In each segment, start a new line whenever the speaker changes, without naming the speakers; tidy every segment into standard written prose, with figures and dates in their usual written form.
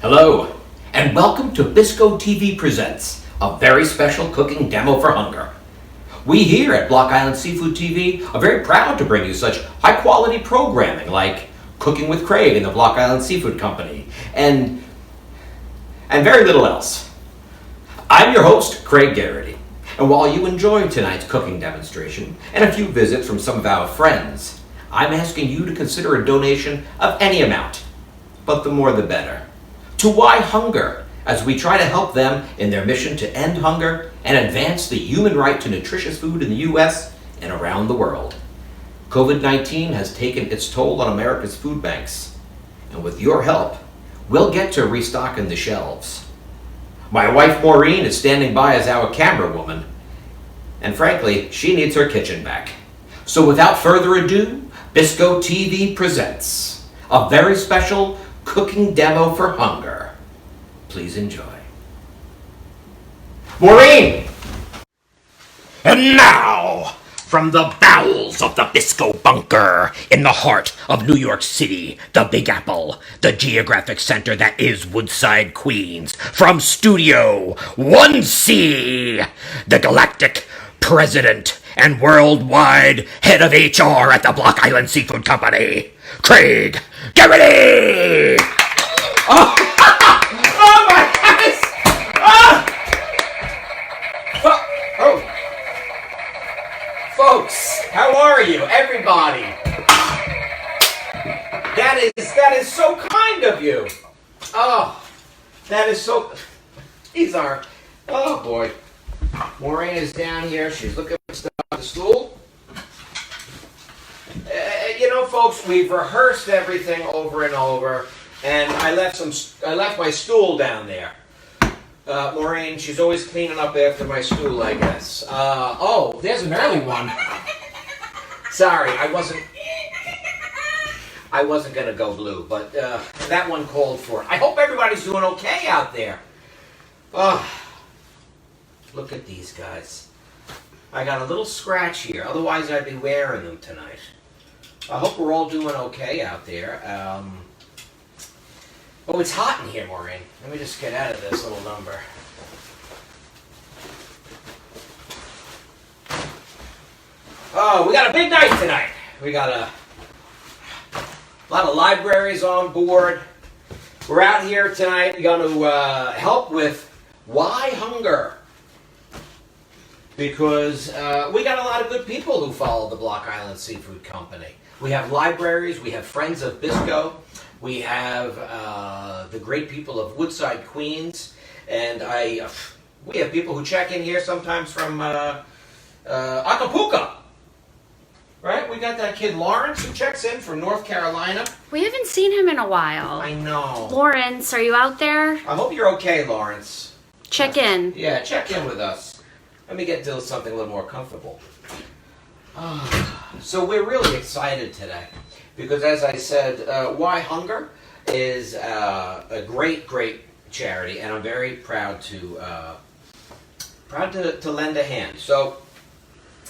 Hello, and welcome to BISCO TV Presents, a very special cooking demo for hunger. We here at Block Island Seafood TV are very proud to bring you such high-quality programming like Cooking with Craig and the Block Island Seafood Company, and very little else. I'm your host, Craig Garrity, and while you enjoy tonight's cooking demonstration and a few visits from some of our friends, I'm asking you to consider a donation of any amount, but the more the better, to WHYHunger, as we try to help them in their mission to end hunger and advance the human right to nutritious food in the U.S. and around the world. COVID-19 has taken its toll on America's food banks, and with your help, we'll get to restocking the shelves. My wife Maureen is standing by as our camera woman, and frankly, she needs her kitchen back. So without further ado, BISCO TV presents a very special cooking demo for hunger. Please enjoy. Maureen!
And now, from the bowels of the BISCO bunker, in the heart of New York City, the Big Apple, the geographic center that is Woodside, Queens, from Studio 1C, the galactic president and worldwide head of HR at the Block Island Seafood Company, Craig Garrity!
Oh, oh my goodness! Oh. Folks, how are you? Everybody. That is so kind of you. Oh, that is so. These are. Oh boy. Maureen is down here. She's looking for stuff on the stool. Folks, we've rehearsed everything over and over, and I left my stool down there. Maureen, she's always cleaning up after my stool, I guess. Oh, there's an early one. Sorry, I wasn't gonna go blue, but that one called for it. I hope everybody's doing okay out there. Oh, look at these guys. I got a little scratch here, otherwise I'd be wearing them tonight. I hope we're all doing okay out there. Oh, it's hot in here, Maureen. Let me just get out of this little number. Oh, we got a big night tonight. We got a lot of libraries on board. We're out here tonight. We're going to help with WHYHunger. Because we got a lot of good people who follow the Block Island Seafood Company. We have libraries, we have friends of BISCO, we have the great people of Woodside, Queens, and we have people who check in here sometimes from Acapulco. Right? We got that kid Lawrence who checks in from North Carolina.
We haven't seen him in a while.
I know.
Lawrence, are you out there?
I hope you're okay, Lawrence.
Check in.
Yeah, check in with us. Let me get to something a little more comfortable. So we're really excited today because, as I said, WHYHunger is a great charity, and I'm very proud to lend a hand. So,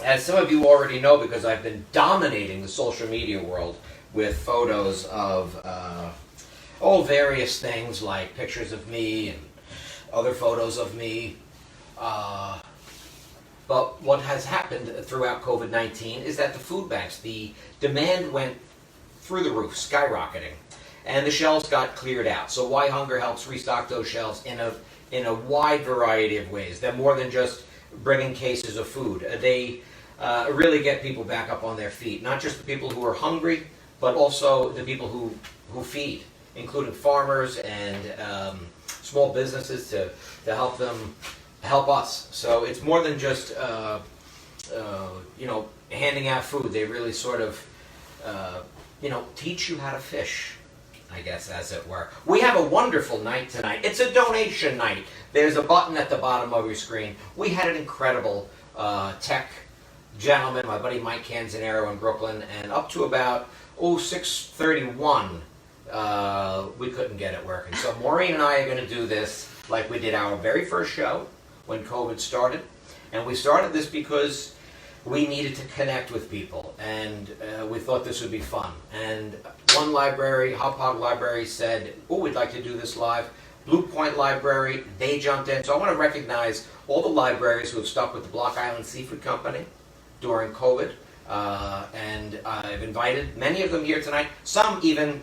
as some of you already know, because I've been dominating the social media world with photos of various things like pictures of me and other photos of me. But what has happened throughout COVID-19 is that the food banks, the demand went through the roof, skyrocketing, and the shelves got cleared out. So WHYHunger helps restock those shelves in a wide variety of ways. They're more than just bringing cases of food. They really get people back up on their feet. Not just the people who are hungry, but also the people who feed, including farmers and small businesses to help them. Help us. So it's more than just handing out food. They really sort of teach you how to fish, I guess, as it were. We have a wonderful night tonight. It's a donation night. There's a button at the bottom of your screen. We had an incredible tech gentleman, my buddy Mike Canzanero in Brooklyn, and up to about 6:31 we couldn't get it working. So Maureen and I are going to do this like we did our very first show when COVID started. And we started this because we needed to connect with people, and we thought this would be fun. And one library, Hop Hog Library, said, oh, we'd like to do this live. Blue Point Library, they jumped in. So I want to recognize all the libraries who have stuck with the Block Island Seafood Company during COVID. And I've invited many of them here tonight. Some even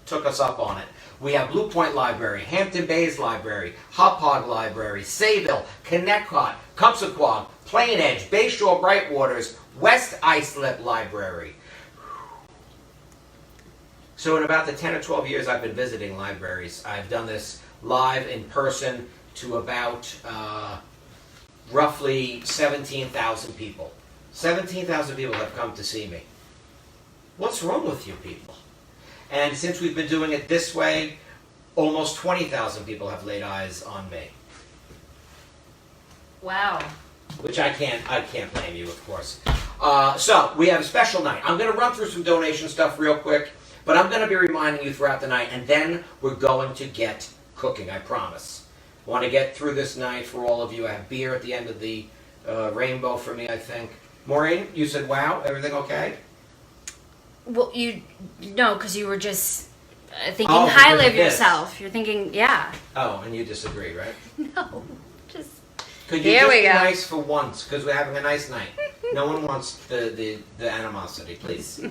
took us up on it. We have Blue Point Library, Hampton Bays Library, Hop Hog Library, Sayville, Connecticut, Cupsaquag, Plain Edge, Bayshore Brightwaters, West Islip Library. So in about the 10 or 12 years I've been visiting libraries, I've done this live in person to about roughly 17,000 people. 17,000 people have come to see me. What's wrong with you people? And since we've been doing it this way, almost 20,000 people have laid eyes on me.
Wow.
Which I can't blame you, of course. So we have a special night. I'm going to run through some donation stuff real quick, but I'm going to be reminding you throughout the night, and then we're going to get cooking, I promise. I want to get through this night for all of you. I have beer at the end of the rainbow for me, I think. Maureen, you said, wow, everything okay?
Well, because you were just thinking
Oh,
highly
because
of
of this.
yourself. You're thinking, yeah.
Oh, and you disagree, right?
No, just
Could you
Here
just
we
be
go.
nice for once, because we're having a nice night. No one wants the animosity, please.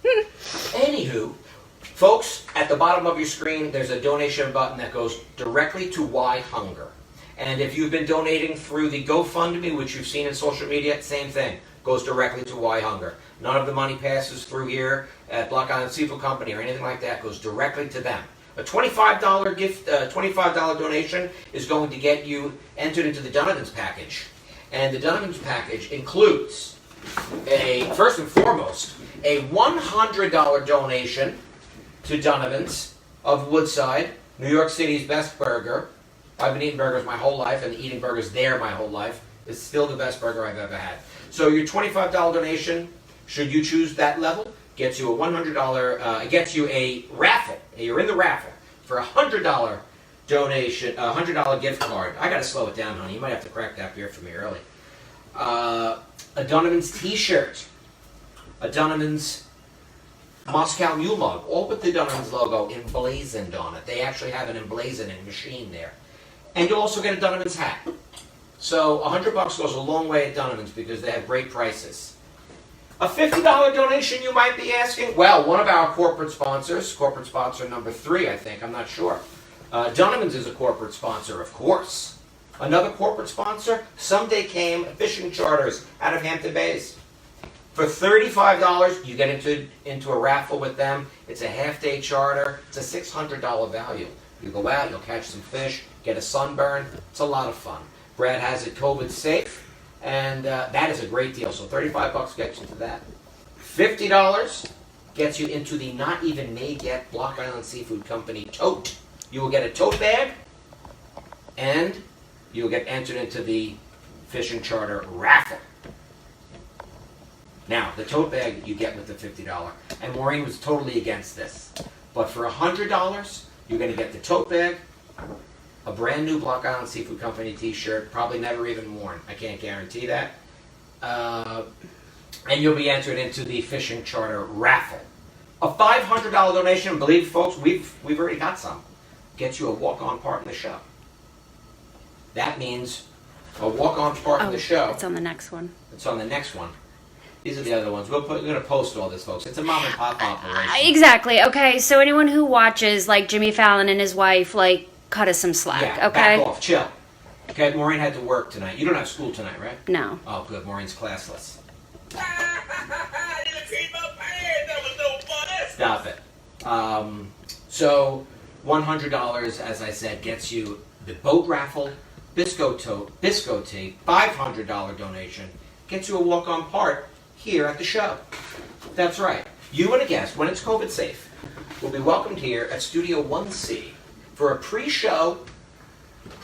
Anywho, folks, at the bottom of your screen, there's a donation button that goes directly to WHYHunger. And if you've been donating through the GoFundMe, which you've seen in social media, same thing, goes directly to WHYHunger. None of the money passes through here at Block Island Seafood Company or anything like that. It goes directly to them. A $25 gift, $25 donation is going to get you entered into the Donovan's package. And the Donovan's package includes first and foremost, a $100 donation to Donovan's of Woodside, New York City's best burger. I've been eating burgers my whole life, and eating burgers there my whole life. It's still the best burger I've ever had. So your $25 donation, should you choose that level, gets you a $100, gets you a raffle. You're in the raffle for a $100 donation, a $100 gift card. I gotta slow it down, honey. You might have to crack that beer for me early. A Donovan's t-shirt, a Donovan's Moscow Mule mug, all with the Donovan's logo emblazoned on it. They actually have an emblazoning machine there. And you'll also get a Donovan's hat. So $100 goes a long way at Donovan's because they have great prices. A $50 donation, you might be asking? Well, one of our corporate sponsors, corporate sponsor number 3, I think, I'm not sure. Donovan's is a corporate sponsor, of course. Another corporate sponsor, Someday Came Fishing Charters out of Hampton Bays. For $35, you get into a raffle with them. It's a half-day charter. It's a $600 value. You go out, you'll catch some fish, get a sunburn. It's a lot of fun. Brad has it COVID safe, and that is a great deal. So $35 gets you to that. $50 gets you into the not even made yet Block Island Seafood Company tote. You will get a tote bag, and you'll get entered into the fishing charter raffle. Now, the tote bag you get with the $50, and Maureen was totally against this. But for $100, you're going to get the tote bag, a brand new Block Island Seafood Company t-shirt, probably never even worn. I can't guarantee that. And you'll be entered into the fishing charter raffle. A $500 donation, believe folks, we've already got some, gets you a walk-on part in the show. That means a walk-on part in the show.
It's on the next one.
It's on the next one. These are the other ones. We're going to post all this, folks. It's a mom and pop operation.
Exactly. Okay, so anyone who watches, like Jimmy Fallon and his wife, like, cut us some slack,
Yeah,
okay?
back off. Chill. Okay, Maureen had to work tonight. You don't have school tonight, right?
No.
Oh, good. Maureen's classless. Stop it. So, $100, as I said, gets you the boat raffle, BISCO tote, BISCO tea, $500 donation, gets you a walk-on part here at the show. That's right. You and a guest, when it's COVID safe, will be welcomed here at Studio 1C for a pre-show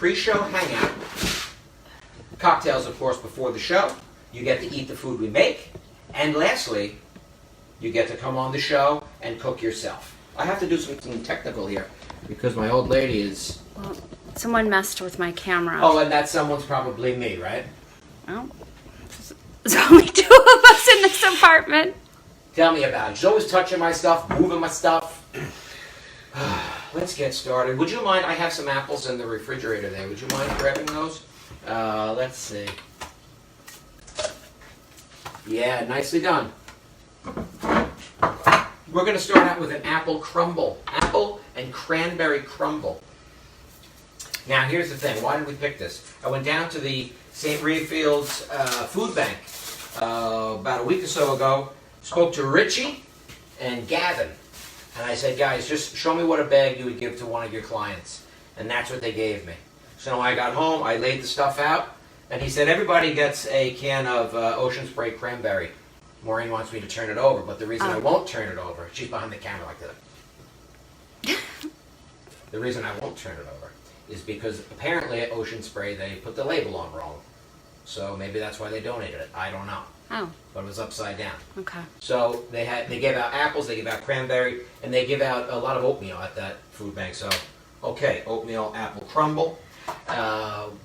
hangout. Cocktails, of course, before the show. You get to eat the food we make. And lastly, you get to come on the show and cook yourself. I have to do something technical here because my old lady is...
Well, someone messed with my camera.
Oh, and that someone's probably me, right?
Oh, There's only 2 of us in this apartment.
Tell me about it. She's always touching my stuff, moving my stuff. Let's get started. Would you mind? I have some apples in the refrigerator there. Would you mind grabbing those? Let's see. Yeah, nicely done. We're going to start out with an apple crumble. Apple and cranberry crumble. Now, here's the thing. Why did we pick this? I went down to the St. Reedfield's food bank about a week or so ago, spoke to Richie and Gavin, and I said, guys, just show me what a bag you would give to one of your clients. And that's what they gave me. So when I got home, I laid the stuff out, and he said, everybody gets a can of Ocean Spray Cranberry. Maureen wants me to turn it over, but the reason I won't turn it over, she's behind the camera like that. The reason I won't turn it over is because apparently at Ocean Spray they put the label on wrong. So maybe that's why they donated it. I don't know.
Oh.
But it was upside down.
Okay.
So they gave out apples, they give out cranberry, and they give out a lot of oatmeal at that food bank. So, okay, oatmeal apple crumble.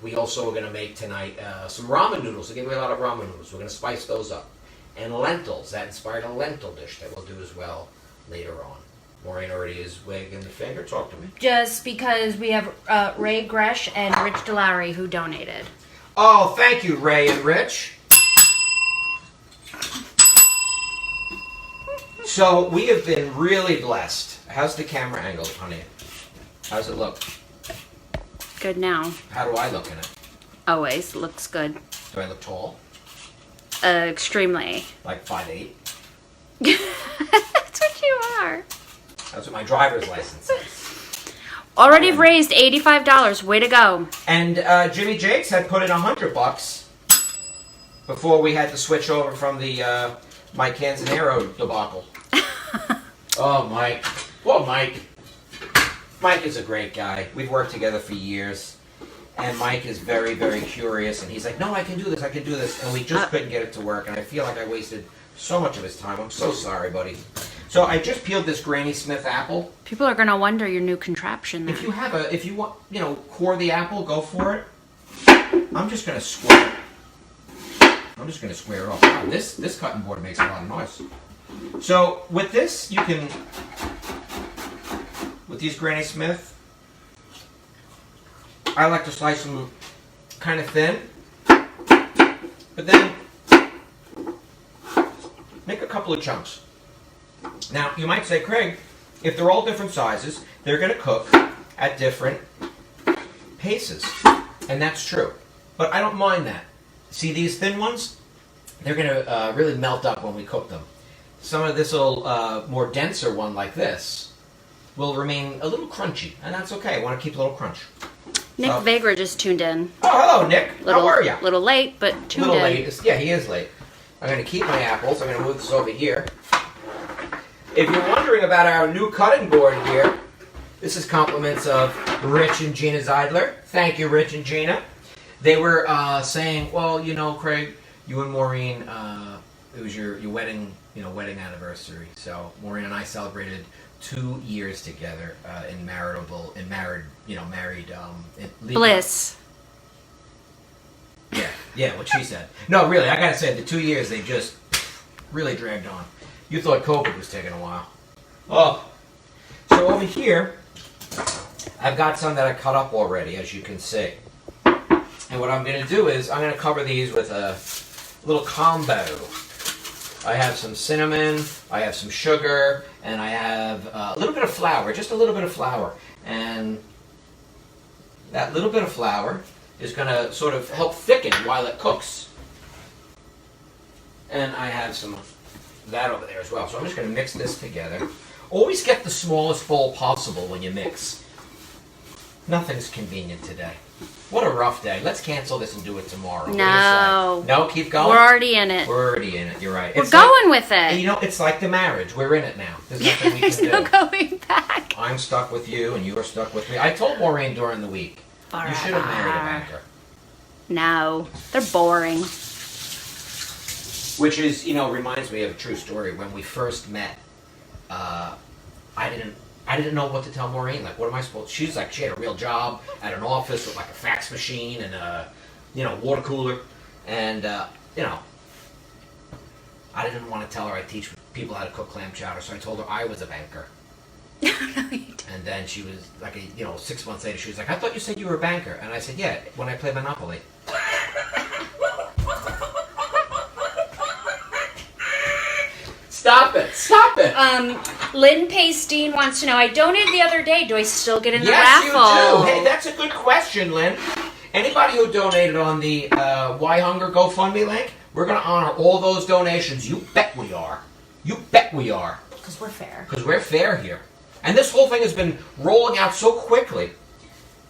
We also are going to make tonight some ramen noodles. They gave me a lot of ramen noodles. We're going to spice those up. And lentils. That inspired a lentil dish that we'll do as well later on. Maureen already is wagging the finger. Talk to me.
Just because we have Ray Gresh and Rich Delary who donated.
Oh, thank you, Ray and Rich. So we have been really blessed. How's the camera angle, honey? How's it look?
Good now.
How do I look in it?
Always looks good.
Do I look tall?
Extremely.
Like 5'8"?
That's what you are.
That's what my driver's license says.
Already raised $85. Way to go.
And Jimmy Jakes had put in $100 before we had to switch over from the Mike Canzanero debacle. Oh, Mike. Well, Mike. Mike is a great guy. We've worked together for years. And Mike is very, very curious. And he's like, no, I can do this, I can do this. And we just couldn't get it to work. And I feel like I wasted so much of his time. I'm so sorry, buddy. So I just peeled this Granny Smith apple.
People are going to wonder your new contraption there.
If you want, core the apple, go for it. I'm just going to square it off. Wow, this cutting board makes a lot of noise. So with this, you can, with these Granny Smith, I like to slice them kind of thin, but then make a couple of chunks. Now, you might say, Craig, if they're all different sizes, they're going to cook at different paces. And that's true. But I don't mind that. See these thin ones? They're going to really melt up when we cook them. Some of this little more denser one like this will remain a little crunchy. And that's okay. I want to keep a little crunch.
Nick Vagra just tuned in.
Oh, hello, Nick. How are you?
Little late, but tuned in.
Little late. Yeah, he is late. I'm going to keep my apples. I'm going to move this over here. If you're wondering about our new cutting board here, this is compliments of Rich and Gina Zeidler. Thank you, Rich and Gina. They were saying, well, Craig, you and Maureen, it was your wedding, wedding anniversary. So Maureen and I celebrated 2 years together married
bliss.
Yeah, what she said. No, really, I gotta say, the 2 years, they just really dragged on. You thought COVID was taking a while. Oh, so over here, I've got some that I cut up already, as you can see. And what I'm gonna do is, I'm gonna cover these with a little combo. I have some cinnamon, I have some sugar, and I have a little bit of flour, just a little bit of flour. And that little bit of flour is going to sort of help thicken while it cooks. And I have some of that over there as well. So I'm just going to mix this together. Always get the smallest bowl possible when you mix. Nothing's convenient today. What a rough day. Let's cancel this and do it tomorrow.
No.
No, keep going?
We're already in it.
We're already in it. You're right.
We're going with it.
It's like the marriage. We're in it now. There's nothing we
There's
can do.
no going back.
I'm stuck with you and you're stuck with me. I told Maureen during the week,
Forever.
You should have married a banker.
No. They're boring.
Which is, reminds me of a true story. When we first met, I didn't know what to tell Maureen. Like, what am I supposed to... She's like, she had a real job at an office with like a fax machine and a, water cooler. And, I didn't want to tell her I teach people how to cook clam chowder, so I told her I was a banker.
No, you didn't.
And then she was like, 6 months later, she was like, I thought you said you were a banker. And I said, yeah, when I play Monopoly. Stop it! Stop it!
Lynn Pastine wants to know, I donated the other day. Do I still get in the
Yes,
raffle?
you do. Hey, that's a good question, Lynn. Anybody who donated on the WHYHunger GoFundMe link, we're going to honor all those donations. You bet we are. You bet we are.
Because we're fair.
Because we're fair here. And this whole thing has been rolling out so quickly.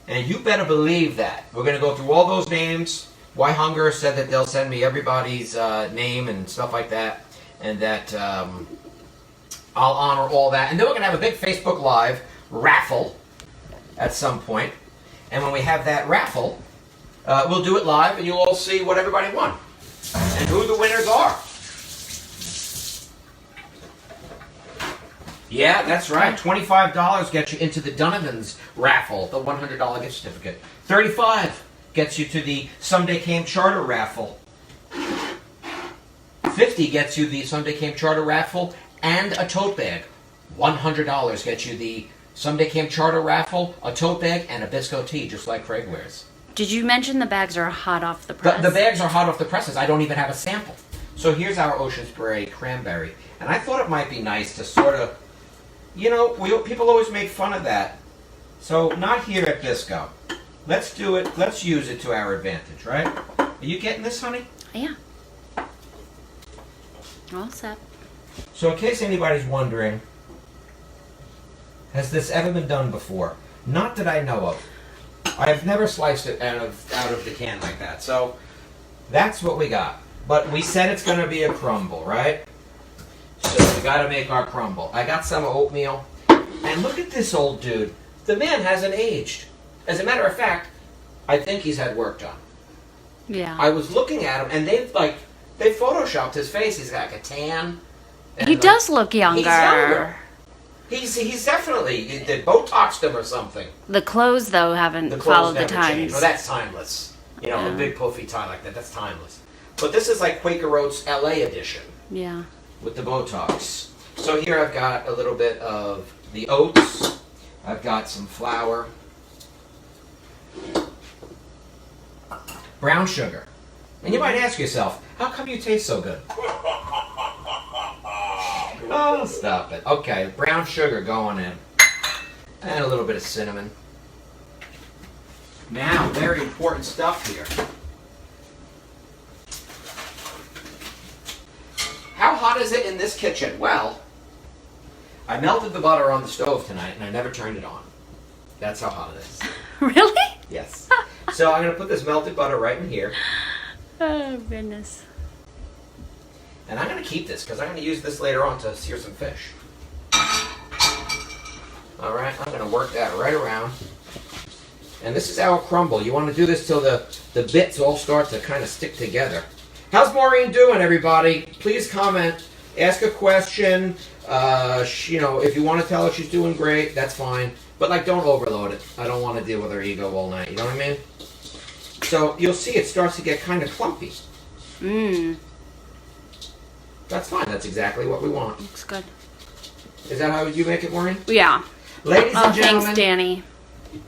And you better believe that. We're going to go through all those names. WHYHunger said that they'll send me everybody's name and stuff like that. And that I'll honor all that. And then we're going to have a big Facebook Live raffle at some point. And when we have that raffle, we'll do it live and you'll all see what everybody won. And who the winners are. Yeah, that's right. $25 gets you into the Donovan's raffle, the $100 gift certificate. $35 gets you to the Someday Came Charter raffle. $50 gets you the Someday Came Charter raffle and a tote bag. $100 gets you the Someday Came Charter raffle, a tote bag, and a BISCO tee, just like Craig wears.
Did you mention the bags are hot off the press?
The bags are hot off the presses. I don't even have a sample. So here's our Ocean Spray cranberry. And I thought it might be nice to sort of, people always make fun of that. So not here at BISCO. Let's do it. Let's use it to our advantage, right? Are you getting this, honey?
Yeah. All set.
So in case anybody's wondering, has this ever been done before? Not that I know of. I've never sliced it out of the can like that. So that's what we got. But we said it's going to be a crumble, right? So we got to make our crumble. I got some oatmeal. And look at this old dude. The man hasn't aged. As a matter of fact, I think he's had work done.
Yeah.
I was looking at him, and they photoshopped his face. He's got like a tan.
He does look younger.
He's younger. He's definitely, they Botoxed him or something.
The clothes, though, haven't
The clothes
followed the
never
times.
change. No, that's timeless. A big puffy tie like that, that's timeless. But this is like Quaker Oats LA edition
Yeah.
with the Botox. So here I've got a little bit of the oats. I've got some flour. Brown sugar. And you might ask yourself, how come you taste so good? Oh, stop it. Okay, brown sugar going in. And a little bit of cinnamon. Now, very important stuff here. How hot is it in this kitchen? Well, I melted the butter on the stove tonight and I never turned it on. That's how hot it is.
Really?
Yes. So I'm going to put this melted butter right in here.
Oh, goodness.
And I'm going to keep this because I'm going to use this later on to sear some fish. Alright, I'm going to work that right around. And this is our crumble. You want to do this till the bits all start to kind of stick together. How's Maureen doing, everybody? Please comment. Ask a question. If you want to tell her she's doing great, that's fine. But, don't overload it. I don't want to deal with her ego all night. You know what I mean? So, you'll see it starts to get kind of clumpy.
Mmm.
That's fine. That's exactly what we want.
Looks good.
Is that how you make it, Maureen?
Yeah.
Ladies and gentlemen.
Thanks, Danny.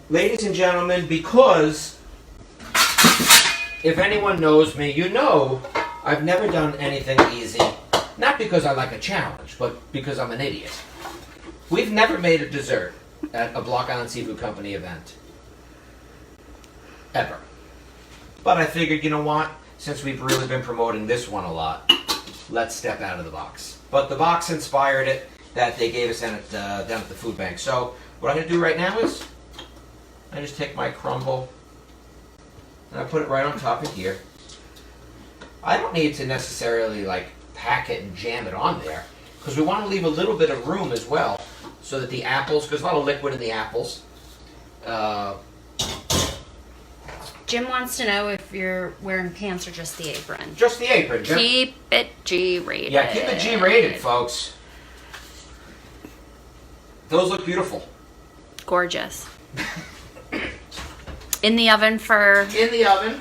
Ladies and gentlemen, because if anyone knows me, you know I've never done anything easy. Not because I like a challenge, but because I'm an idiot. We've never made a dessert at a Block Island Seafood Company event. Ever. But I figured, you know what? Since we've really been promoting this one a lot, let's step out of the box. But the box inspired it that they gave us down at the food bank. So what I'm going to do right now is I just take my crumble and I put it right on top of here. I don't need to necessarily pack it and jam it on there because we want to leave a little bit of room as well so that the apples, because there's a lot of liquid in the apples.
Jim wants to know if you're wearing pants or just the apron.
Just the apron, Jim.
Keep it G-rated.
Yeah, keep it G-rated, folks. Those look beautiful.
Gorgeous. In the oven for...
In the oven,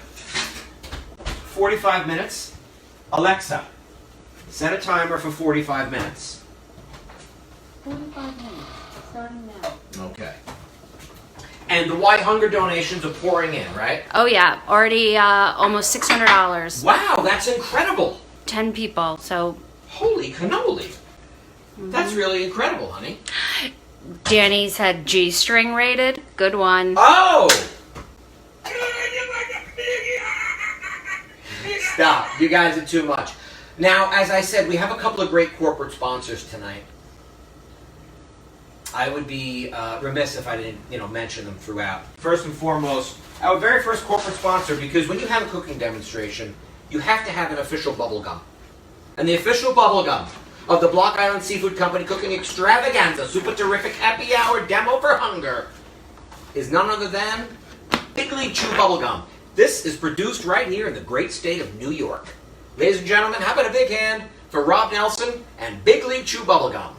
45 minutes. Alexa, Set a timer for 45 minutes.
45 minutes, starting now.
Okay. And the WHYHunger donations are pouring in, right?
Oh yeah, already almost $600.
Wow, that's incredible.
10 people, so
Holy cannoli. That's really incredible, honey.
Danny's had G-string rated. Good one.
Oh! Stop. You guys are too much. Now, as I said, we have a couple of great corporate sponsors tonight. I would be remiss if I didn't, mention them throughout. First and foremost, our very first corporate sponsor, because when you have a cooking demonstration, you have to have an official bubble gum. And the official bubble gum of the Block Island Seafood Company Cooking Extravaganza Super Terrific Happy Hour Demo for Hunger is none other than Big League Chew Bubble Gum. This is produced right here in the great state of New York. Ladies and gentlemen, how about a big hand for Rob Nelson and Big League Chew Bubble Gum.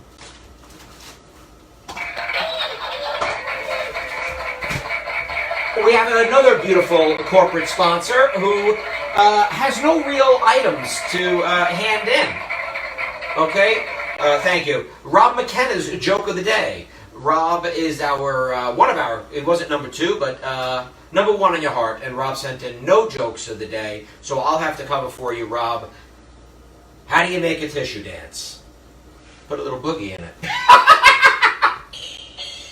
We have another beautiful corporate sponsor who has no real items to hand in. Okay? Thank you. Rob McKenna's Joke of the Day. Rob is our, one of our, it wasn't number 2, but number 1 on your heart. And Rob sent in no jokes of the day, so I'll have to cover for you, Rob. How do you make a tissue dance? Put a little boogie in it.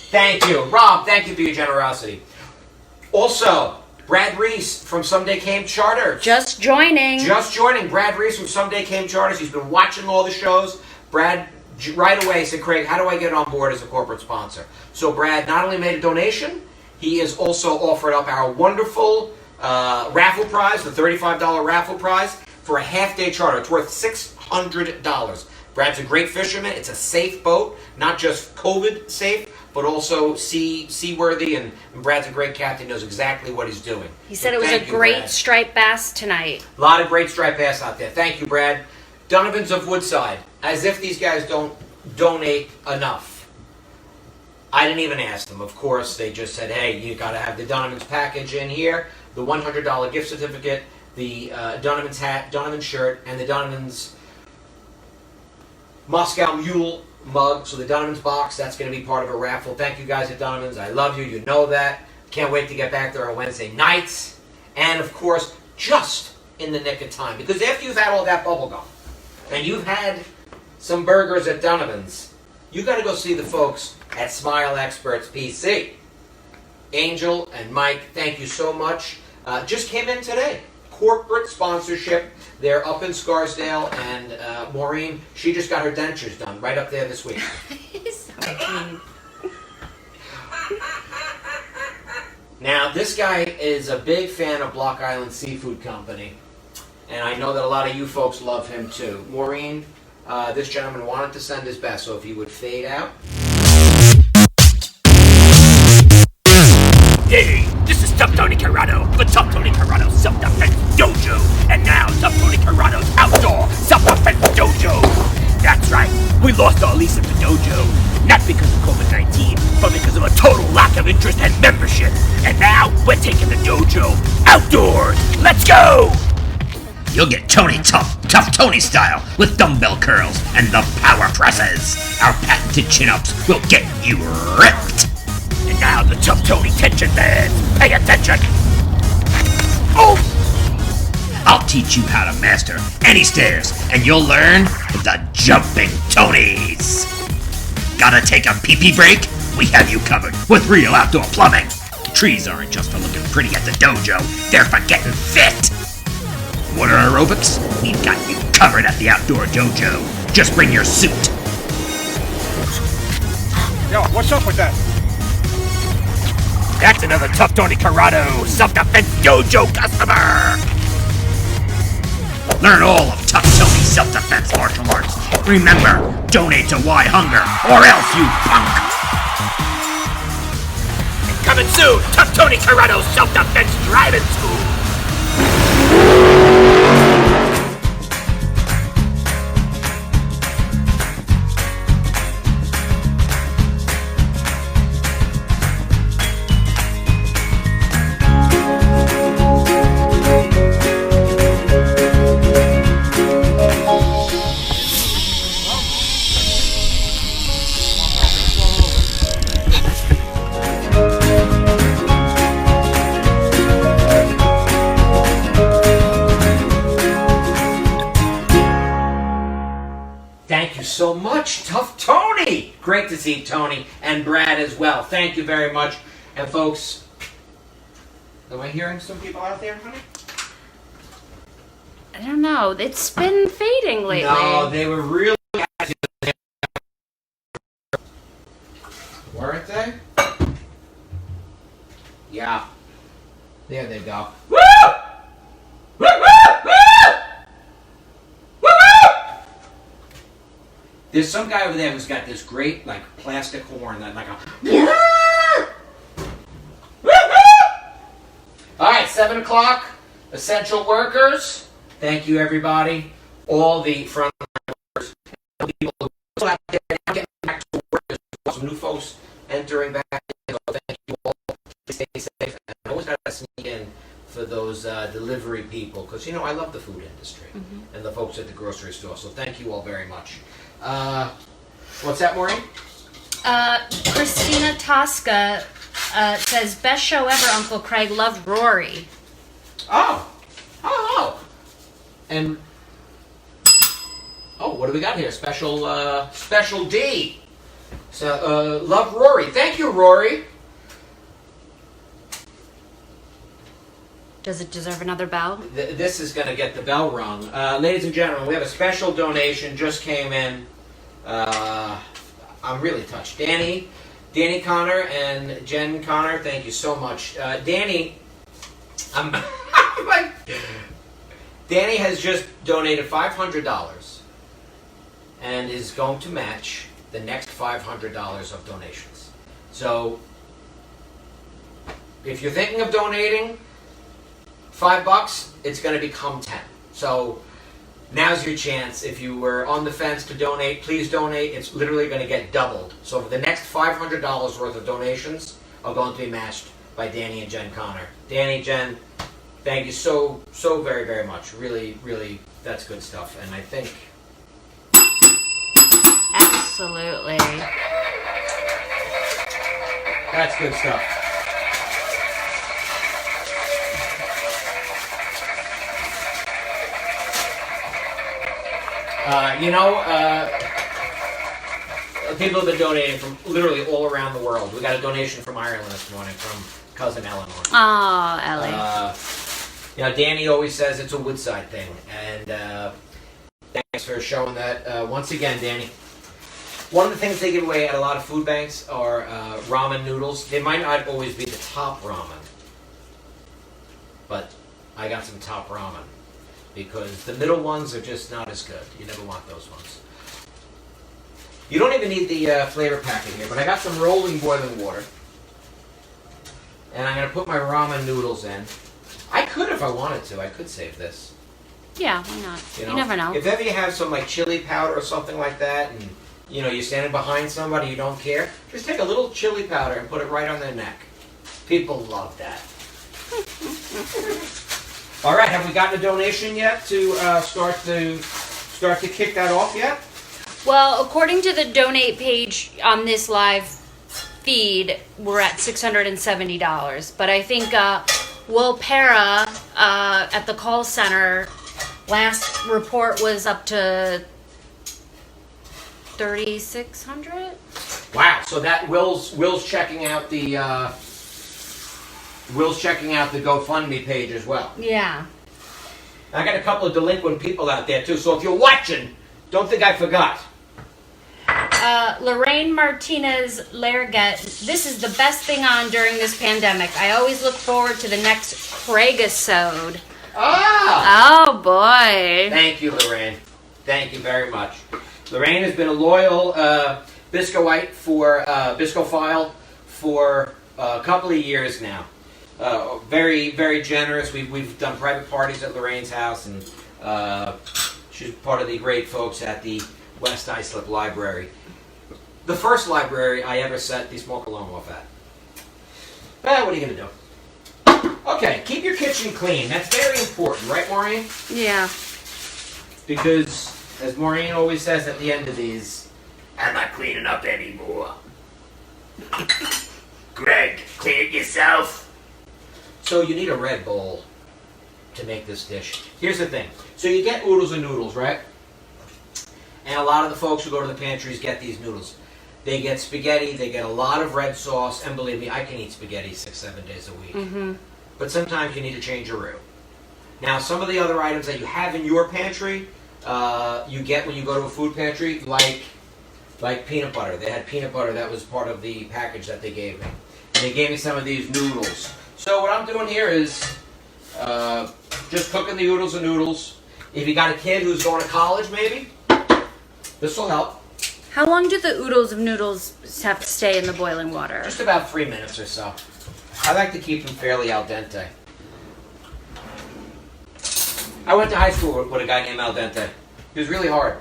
Thank you. Rob, thank you for your generosity. Also, Brad Reese from Someday Came Charters.
Just joining.
Brad Reese from Someday Came Charters. He's been watching all the shows. Brad right away said, Craig, how do I get on board as a corporate sponsor? So Brad not only made a donation, he has also offered up our wonderful raffle prize, the $35 raffle prize, for a half-day charter. It's worth $600. Brad's a great fisherman. It's a safe boat, not just COVID safe, but also seaworthy, and Brad's a great captain, knows exactly what he's doing.
He said it was a great striped bass tonight.
A lot of great striped bass out there. Thank you, Brad. Donovan's of Woodside, as if these guys don't donate enough. I didn't even ask them. Of course, they just said, hey, you got to have the Donovan's package in here, the $100 gift certificate, the Donovan's hat, Donovan's shirt, and the Donovan's Moscow Mule mug. So the Donovan's box, that's going to be part of a raffle. Thank you guys at Donovan's. I love you. You know that. Can't wait to get back there on Wednesday nights. And, of course, just in the nick of time. Because after you've had all that bubble gum, and you've had some burgers at Donovan's, you got to go see the folks at Smile Experts PC. Angel and Mike, thank you so much. Just came in today. Corporate sponsorship. They're up in Scarsdale, and Maureen, she just got her dentures done right up there this week. Now, this guy is a big fan of Block Island Seafood Company, and I know that a lot of you folks love him too. Maureen, this gentleman wanted to send his best, so if he would fade out.
Hey, this is Tough Tony Corrado, the Tough Tony Corrado Self-Defense Dojo. And now, Tough Tony Corrado's Outdoor Self-Defense Dojo. That's right, we lost our lease at the dojo. Not because of COVID-19, but because of a total lack of interest and membership. And now, we're taking the dojo outdoors. Let's go! You'll get Tony Tough Tony style, with dumbbell curls and the power presses. Our patented chin-ups will get you ripped. And now the Tough Tony tension bands. Pay attention! Oh! I'll teach you how to master any stairs, and you'll learn the Jumping Tonys. Gotta take a pee-pee break? We have you covered with real outdoor plumbing. Trees aren't just for looking pretty at the dojo, they're for getting fit. Water aerobics? We've got you covered at the outdoor dojo. Just bring your suit.
Yo, what's up with that?
That's another Tough Tony Corrado Self-Defense Dojo customer! Learn all of Tough Tony's self-defense martial arts. Remember, donate to WHYHunger, or else you punk! And coming soon, Tough Tony Corrado Self-Defense Driving School!
Thank you so much, Tough Tony. Great to see Tony and Brad as well. Thank you very much. And folks, am I hearing some people out there, honey?
I don't know. It's been fading lately.
No, they were really weren't they? Yeah. There they go. Woo! Woo! Woo! Woo! Woo! Woo! There's some guy over there who's got this great like plastic horn that like a woo! Woo! All right, 7 o'clock. Essential workers. Thank you, everybody. All the front workers, people who are out there now getting back to work. There's some new folks entering back. So thank you all. Stay safe. And I always got to sneak in for those delivery people because I love the food industry and the folks at the grocery store. So thank you all very much. What's that, Maureen?
Christina Tosca says, best show ever, Uncle Craig. Love Rory.
Oh. And what do we got here? Special D. So love Rory. Thank you, Rory.
Does it deserve another bell?
This is going to get the bell rung. Ladies and gentlemen, we have a special donation just came in. I'm really touched. Danny Connor and Jen Connor, thank you so much. Danny, Danny has just donated $500 and is going to match the next $500 of donations. So, if you're thinking of donating $5, it's going to become 10. So, now's your chance. If you were on the fence to donate, please donate. It's literally going to get doubled. So, the next $500 worth of donations are going to be matched by Danny and Jen Connor. Danny, Jen, thank you so very, very much. Really, really, that's good stuff. And I think...
Absolutely.
That's good stuff. People have been donating from literally all around the world. We got a donation from Ireland this morning from cousin Eleanor.
Oh, Ellie.
Danny always says it's a Woodside thing, and thanks for showing that once again, Danny. One of the things they give away at a lot of food banks are ramen noodles. They might not always be the top ramen, but I got some top ramen because the middle ones are just not as good. You never want those ones. You don't even need the flavor packet here, but I got some rolling boiling water. And I'm going to put my ramen noodles in. I could if I wanted to. I could save this.
Yeah, why not? You never know.
If ever you have some like chili powder or something like that, and you're standing behind somebody you don't care, just take a little chili powder and put it right on their neck. People love that. All right, have we gotten a donation yet to start to kick that off yet?
Well, according to the donate page on this live feed, we're at $670. But I think Will Para at the call center last report was up to $3,600.
Wow! So that Will's checking out the GoFundMe page as well.
Yeah.
I got a couple of delinquent people out there too. So if you're watching, don't think I forgot.
Lorraine Martinez Lerget, this is the best thing on during this pandemic. I always look forward to the next Craigisode.
Ah!
Oh boy.
Thank you, Lorraine. Thank you very much. Lorraine has been a loyal BISCOite for BISCOphile for a couple of years now. Very, very generous. We've done private parties at Lorraine's house, and she's part of the great folks at the West Islip Library. The first library I ever set the smoke alarm off at. What are you going to do? Okay, keep your kitchen clean. That's very important, right, Maureen?
Yeah.
Because, as Maureen always says at the end of these, I'm not cleaning up anymore. Greg, clean it yourself. So you need a red bowl to make this dish. Here's the thing. So you get oodles and noodles, right? And a lot of the folks who go to the pantries get these noodles. They get spaghetti, they get a lot of red sauce, and believe me, I can eat spaghetti 6-7 days a week.
Mm-hmm.
But sometimes you need to change your roux. Now, some of the other items that you have in your pantry, you get when you go to a food pantry, like peanut butter. They had peanut butter that was part of the package that they gave me. And they gave me some of these noodles. So what I'm doing here is just cooking the oodles and noodles. If you got a kid who's going to college, maybe, this will help.
How long do the oodles of noodles have to stay in the boiling water?
Just about 3 minutes or so. I like to keep them fairly al dente. I went to high school with a guy named Al Dente. He was really hard.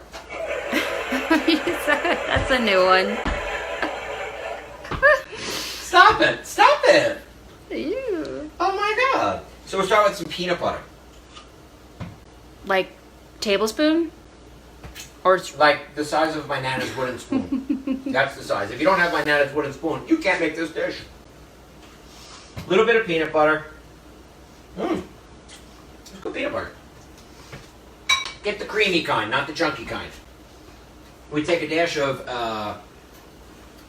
That's a new one.
Stop it! Stop it!
Ew.
Oh my god! So we're starting with some peanut butter.
Like tablespoon? Or it's
Like the size of my Nana's wooden spoon. That's the size. If you don't have my Nana's wooden spoon, you can't make this dish. A little bit of peanut butter. It's good peanut butter. Get the creamy kind, not the chunky kind. We take a dash of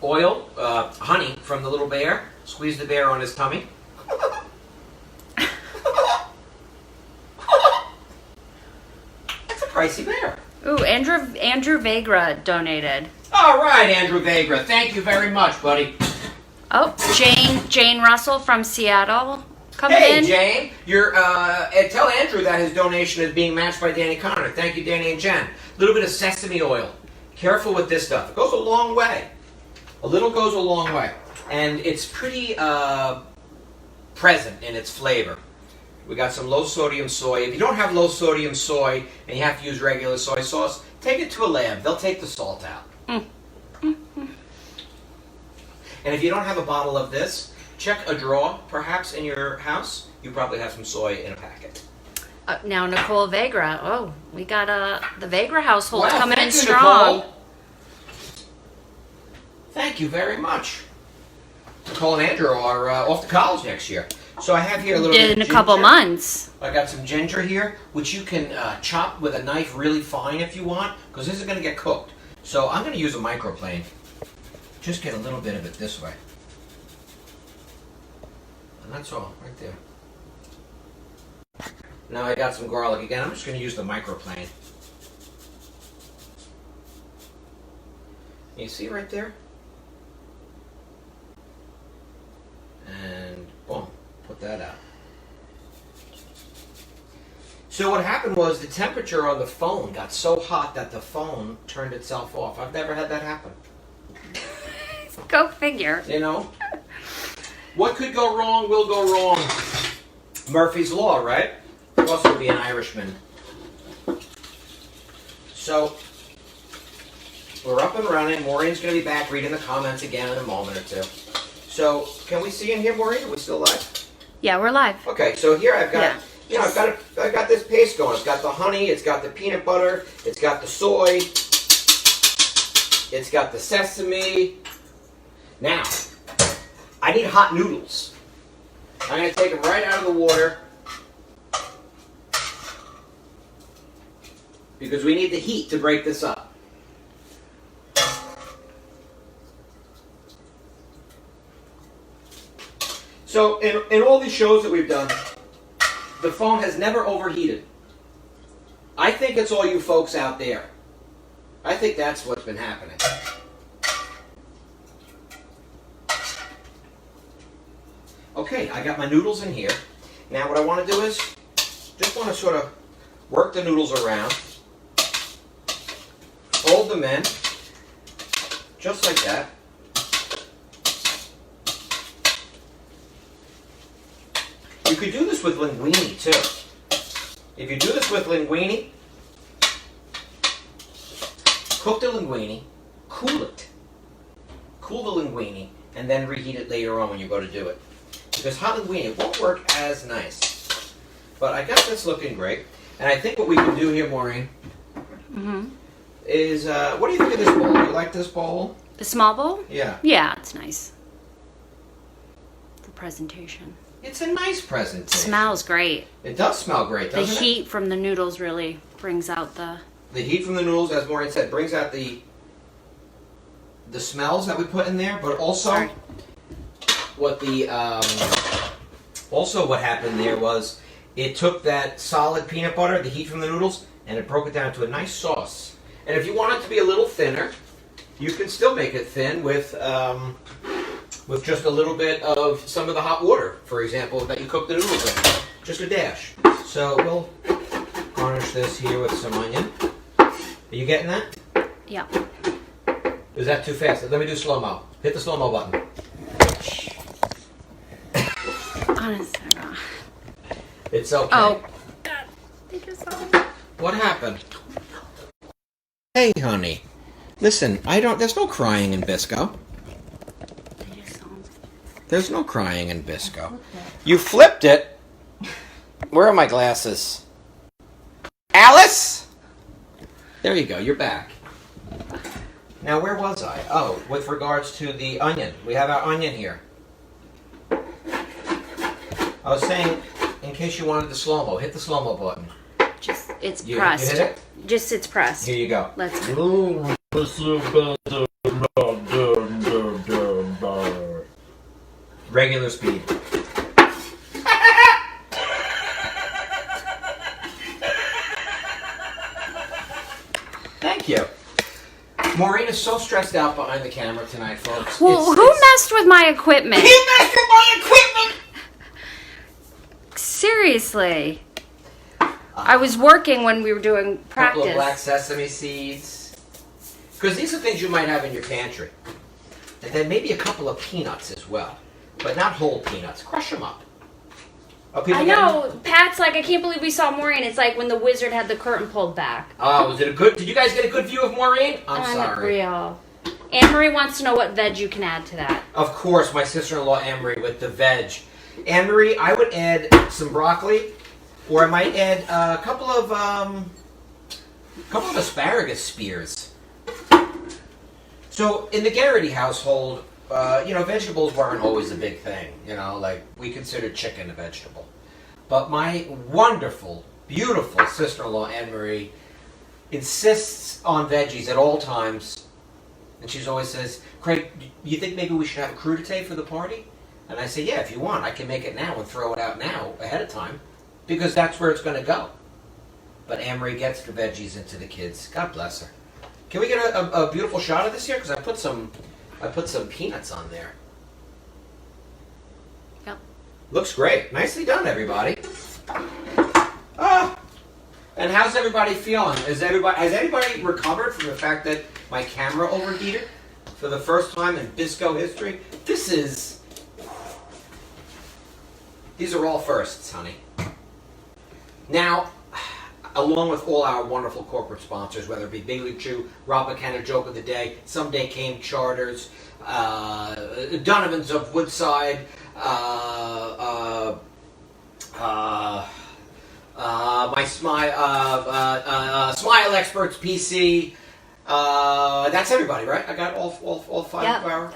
oil, honey from the little bear. Squeeze the bear on his tummy. That's a pricey bear.
Ooh, Andrew Vegra donated.
All right, Andrew Vegra. Thank you very much, buddy.
Oh, Jane Russell from Seattle coming
Hey,
in.
Jane. Tell Andrew that his donation is being matched by Danny Connor. Thank you, Danny and Jen. A little bit of sesame oil. Careful with this stuff. It goes a long way. A little goes a long way. And it's pretty present in its flavor. We got some low sodium soy. If you don't have low sodium soy and you have to use regular soy sauce, take it to a lab. They'll take the salt out. And if you don't have a bottle of this, check a drawer, perhaps, in your house. You probably have some soy in a packet.
Now Nicole Vegra. Oh, we got the Vegra household
Wow,
coming in
thank you,
strong.
Nicole. Thank you very much. Nicole and Andrew are off to college next year. So I have here a little bit of
In a
ginger.
couple months.
I got some ginger here, which you can chop with a knife really fine if you want, because this is going to get cooked. So I'm going to use a microplane. Just get a little bit of it this way. And that's all, right there. Now I got some garlic again. I'm just going to use the microplane. You see right there? And boom, put that out. So what happened was the temperature on the phone got so hot that the phone turned itself off. I've never had that happen.
Go figure.
You know? What could go wrong will go wrong. Murphy's Law, right? Could also be an Irishman. So, we're up and running. Maureen's going to be back reading the comments again in a moment or two. So, can we see in here, Maureen? Are we still live?
Yeah, we're live.
Okay, so here I've got,
Yeah.
I've got this paste going. It's got the honey, it's got the peanut butter, it's got the soy, it's got the sesame. Now, I need hot noodles. I'm going to take them right out of the water because we need the heat to break this up. So, in all these shows that we've done, the phone has never overheated. I think it's all you folks out there. I think that's what's been happening. Okay, I got my noodles in here. Now what I want to do is, just want to sort of work the noodles around, fold them in, just like that. You could do this with linguine too. If you do this with linguine, cook the linguine, cool it. Cool the linguine, and then reheat it later on when you go to do it. Because hot linguine, it won't work as nice. But I got this looking great. And I think what we can do here, Maureen, is, what do you think of this bowl? Do you like this bowl?
The small bowl?
Yeah.
Yeah, it's nice. For presentation.
It's a nice presentation.
Smells great.
It does smell great,
The
doesn't it?
heat from the noodles really brings out the
the heat from the noodles, as Maureen said, brings out the smells that we put in there, but also
Sorry.
what happened there was it took that solid peanut butter, the heat from the noodles, and it broke it down to a nice sauce. And if you want it to be a little thinner, you can still make it thin with just a little bit of some of the hot water, for example, that you cook the noodles in. Just a dash. So we'll garnish this here with some onion. Are you getting that?
Yeah.
Is that too fast? Let me do slow-mo. Hit the slow-mo button.
Honestly.
It's okay.
Oh. God. They just saw me.
What happened? Hey, honey. Listen, there's no crying in BISCO.
They just saw me.
There's no crying in BISCO. You flipped it. Where are my glasses? Alice? There you go, you're back. Now, where was I? Oh, with regards to the onion. We have our onion here. I was saying, in case you wanted the slow-mo, hit the slow-mo button.
Just, it's
You
pressed.
hit it?
Just, it's pressed.
Here you go.
Let's.
Regular speed. Thank you. Maureen is so stressed out behind the camera tonight, folks.
Well, who messed with my equipment?
You messed with my equipment!
Seriously. I was working when we were doing practice.
Couple of black sesame seeds. Because these are things you might have in your pantry. And then maybe a couple of peanuts as well. But not whole peanuts. Crush them up. Are people
I
getting-
know. Pat's like, I can't believe we saw Maureen. It's like when the wizard had the curtain pulled back.
Oh, was it a good... Did you guys get a good view of Maureen? I'm sorry.
Unreal. Anne-Marie wants to know what veg you can add to that.
Of course, my sister-in-law Anne-Marie with the veg. Anne-Marie, I would add some broccoli, or I might add a couple of asparagus spears. So in the Garrity household, vegetables weren't always a big thing. Like we considered chicken a vegetable. But my wonderful, beautiful sister-in-law Anne-Marie insists on veggies at all times. And she always says, Craig, you think maybe we should have a crudité for the party? And I say, yeah, if you want, I can make it now and throw it out now, ahead of time, because that's where it's going to go. But Anne-Marie gets the veggies into the kids. God bless her. Can we get a beautiful shot of this here? Because I put some peanuts on there.
Yep.
Looks great. Nicely done, everybody. And how's everybody feeling? Has anybody recovered from the fact that my camera overheated for the first time in BISCO history? These are all firsts, honey. Now, along with all our wonderful corporate sponsors, whether it be Big League Chew, Rob McKenna Joke of the Day, Someday Came Charters, Donovan's of Woodside, my Smile Experts PC. That's everybody, right? I got all five of our.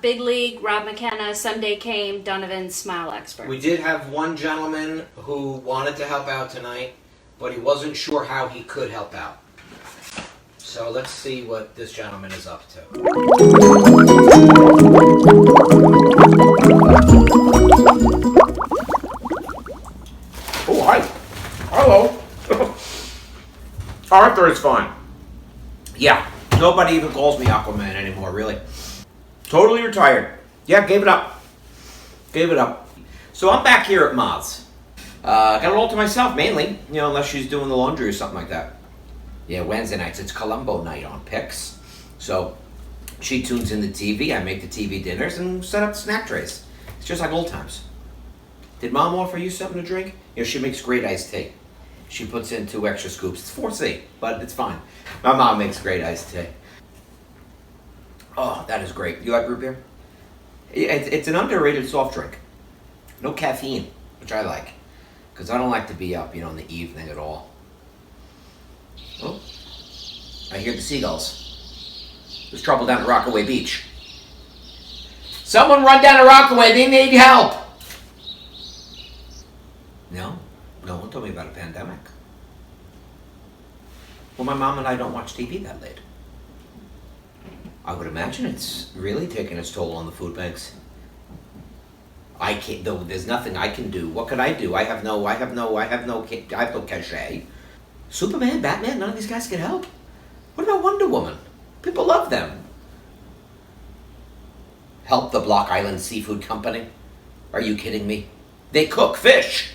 Big League, Rob McKenna, Sunday Came, Donovan, Smile Expert.
We did have one gentleman who wanted to help out tonight, but he wasn't sure how he could help out. So let's see what this gentleman is up to.
Oh, hi. Hello. Arthur is fine.
Yeah, nobody even calls me Aquaman anymore, really.
Totally retired.
Yeah, gave it up. So I'm back here at Ma's. Got it all to myself, mainly. Unless she's doing the laundry or something like that. Yeah, Wednesday nights, it's Columbo night on Pix. So she tunes in the TV, I make the TV dinners, and set up the snack trays. It's just like old times. Did Mom offer you something to drink? She makes great iced tea. She puts in 2 extra scoops. It's 4C, but it's fine. My mom makes great iced tea. Oh, that is great. You like root beer? It's an underrated soft drink. No caffeine, which I like. Because I don't like to be up, in the evening at all. Oh, I hear the seagulls. There's trouble down at Rockaway Beach. Someone run down to Rockaway, they need help! No one told me about a pandemic. Well, my mom and I don't watch TV that late. I would imagine it's really taking its toll on the food banks. I can't, though there's nothing I can do. What could I do? I have no cachet. Superman, Batman, none of these guys can help. What about Wonder Woman? People love them. Help the Block Island Seafood Company? Are you kidding me? They cook fish.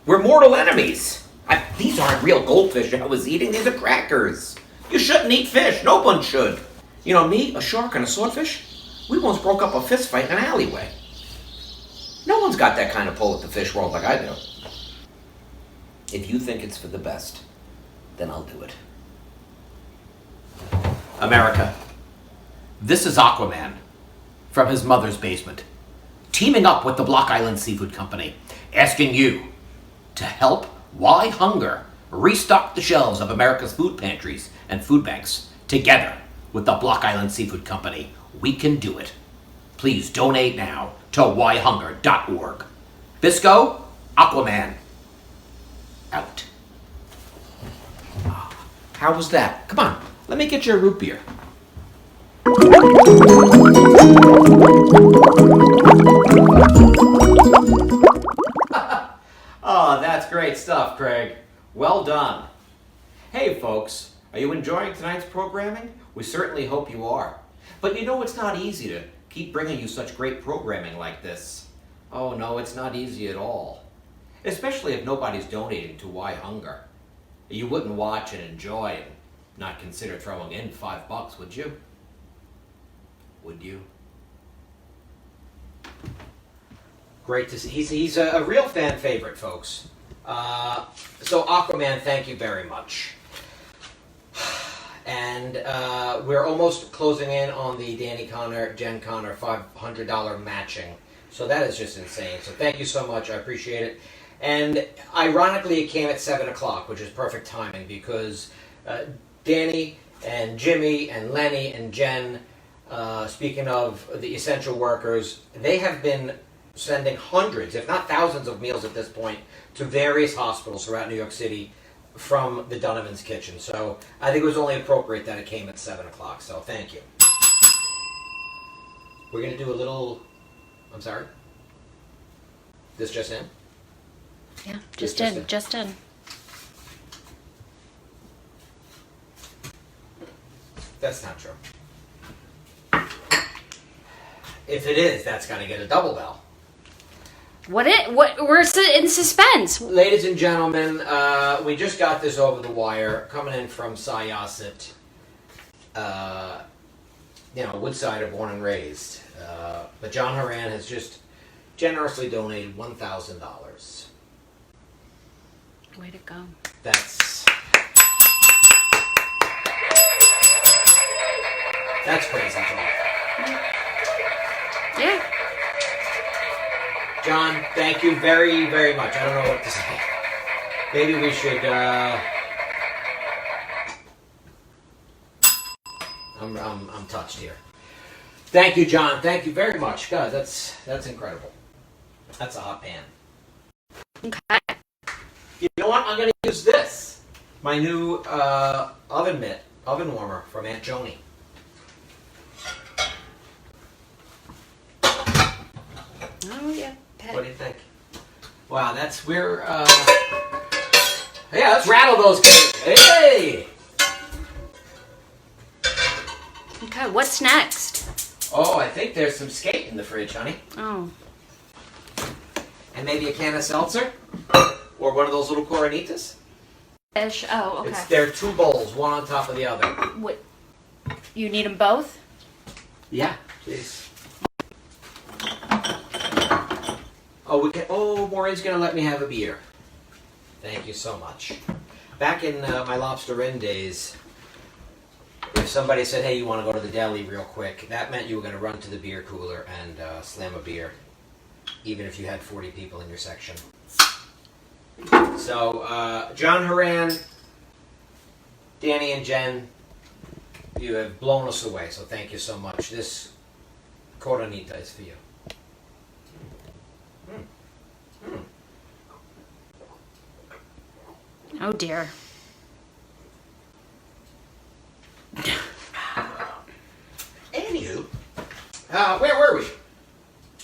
We're mortal enemies. These aren't real goldfish I was eating. These are crackers. You shouldn't eat fish. No one should. You know, me, a shark, and a swordfish, we once broke up a fist fight in an alleyway. No one's got that kind of pull at the fish world like I do. If you think it's for the best, then I'll do it. America, this is Aquaman from his mother's basement, teaming up with the Block Island Seafood Company, asking you to help Why Hunger restock the shelves of America's food pantries and food banks. Together with the Block Island Seafood Company, we can do it. Please donate now to WHYHunger.org. BISCO, Aquaman, out. How was that? Come on, let me get you a root beer. Oh, that's great stuff, Craig. Well done. Hey, folks, are you enjoying tonight's programming? We certainly hope you are. But you know it's not easy to keep bringing you such great programming like this. Oh, no, it's not easy at all. Especially if nobody's donating to Why Hunger. You wouldn't watch and enjoy and not consider throwing in $5, would you? Would you? Great to see. He's a real fan favorite, folks. So Aquaman, thank you very much. And we're almost closing in on the Danny Connor, Jen Connor $500 matching. So that is just insane. So thank you so much. I appreciate it. And ironically, it came at 7 o'clock, which is perfect timing because Danny and Jimmy and Lenny and Jen, speaking of the essential workers, they have been sending hundreds, if not thousands of meals at this point to various hospitals throughout New York City from the Donovan's Kitchen. So I think it was only appropriate that it came at 7 o'clock. So thank you. We're going to do a little... I'm sorry? This just in?
Yeah,
Just
just in.
That's not true. If it is, that's going to get a double bell.
What we're in suspense.
Ladies and gentlemen, we just got this over the wire, coming in from Syosset. Woodsider, born and raised. But John Horan has just generously donated $1,000.
Way to go.
That's crazy talk.
Yeah.
John, thank you very, very much. I don't know what to say. Maybe we should, I'm touched here. Thank you, John. Thank you very much. God, that's incredible. That's a hot pan.
Okay.
You know what? I'm going to use this. My new oven warmer from Aunt Joni.
Oh, yeah. Pet.
What do you think? Wow, let's rattle those kids. Hey!
Okay, what's next?
Oh, I think there's some skate in the fridge, honey.
Oh.
And maybe a can of seltzer? Or one of those little Coronitas?
Fish. Oh, okay.
They're two bowls, one on top of the other.
What? You need them both?
Yeah, please. Maureen's gonna let me have a beer. Thank you so much. Back in my Lobster Inn days, if somebody said, hey, you want to go to the deli real quick, that meant you were going to run to the beer cooler and slam a beer, even if you had 40 people in your section. So, John Horan, Danny and Jen, you have blown us away, so thank you so much. This Coronita is for you.
Oh, dear.
Where were we?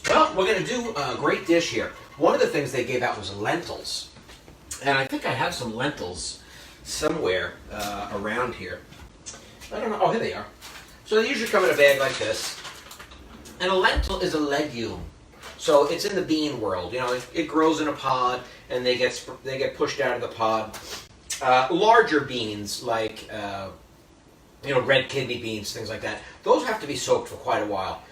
Well, we're going to do a great dish here. One of the things they gave out was lentils. And I think I have some lentils somewhere around here. I don't know. Oh, here they are. So they usually come in a bag like this. And a lentil is a legume. So it's in the bean world. You know, it grows in a pod, and they get pushed out of the pod. Larger beans, like red kidney beans, things like that, those have to be soaked for quite a while.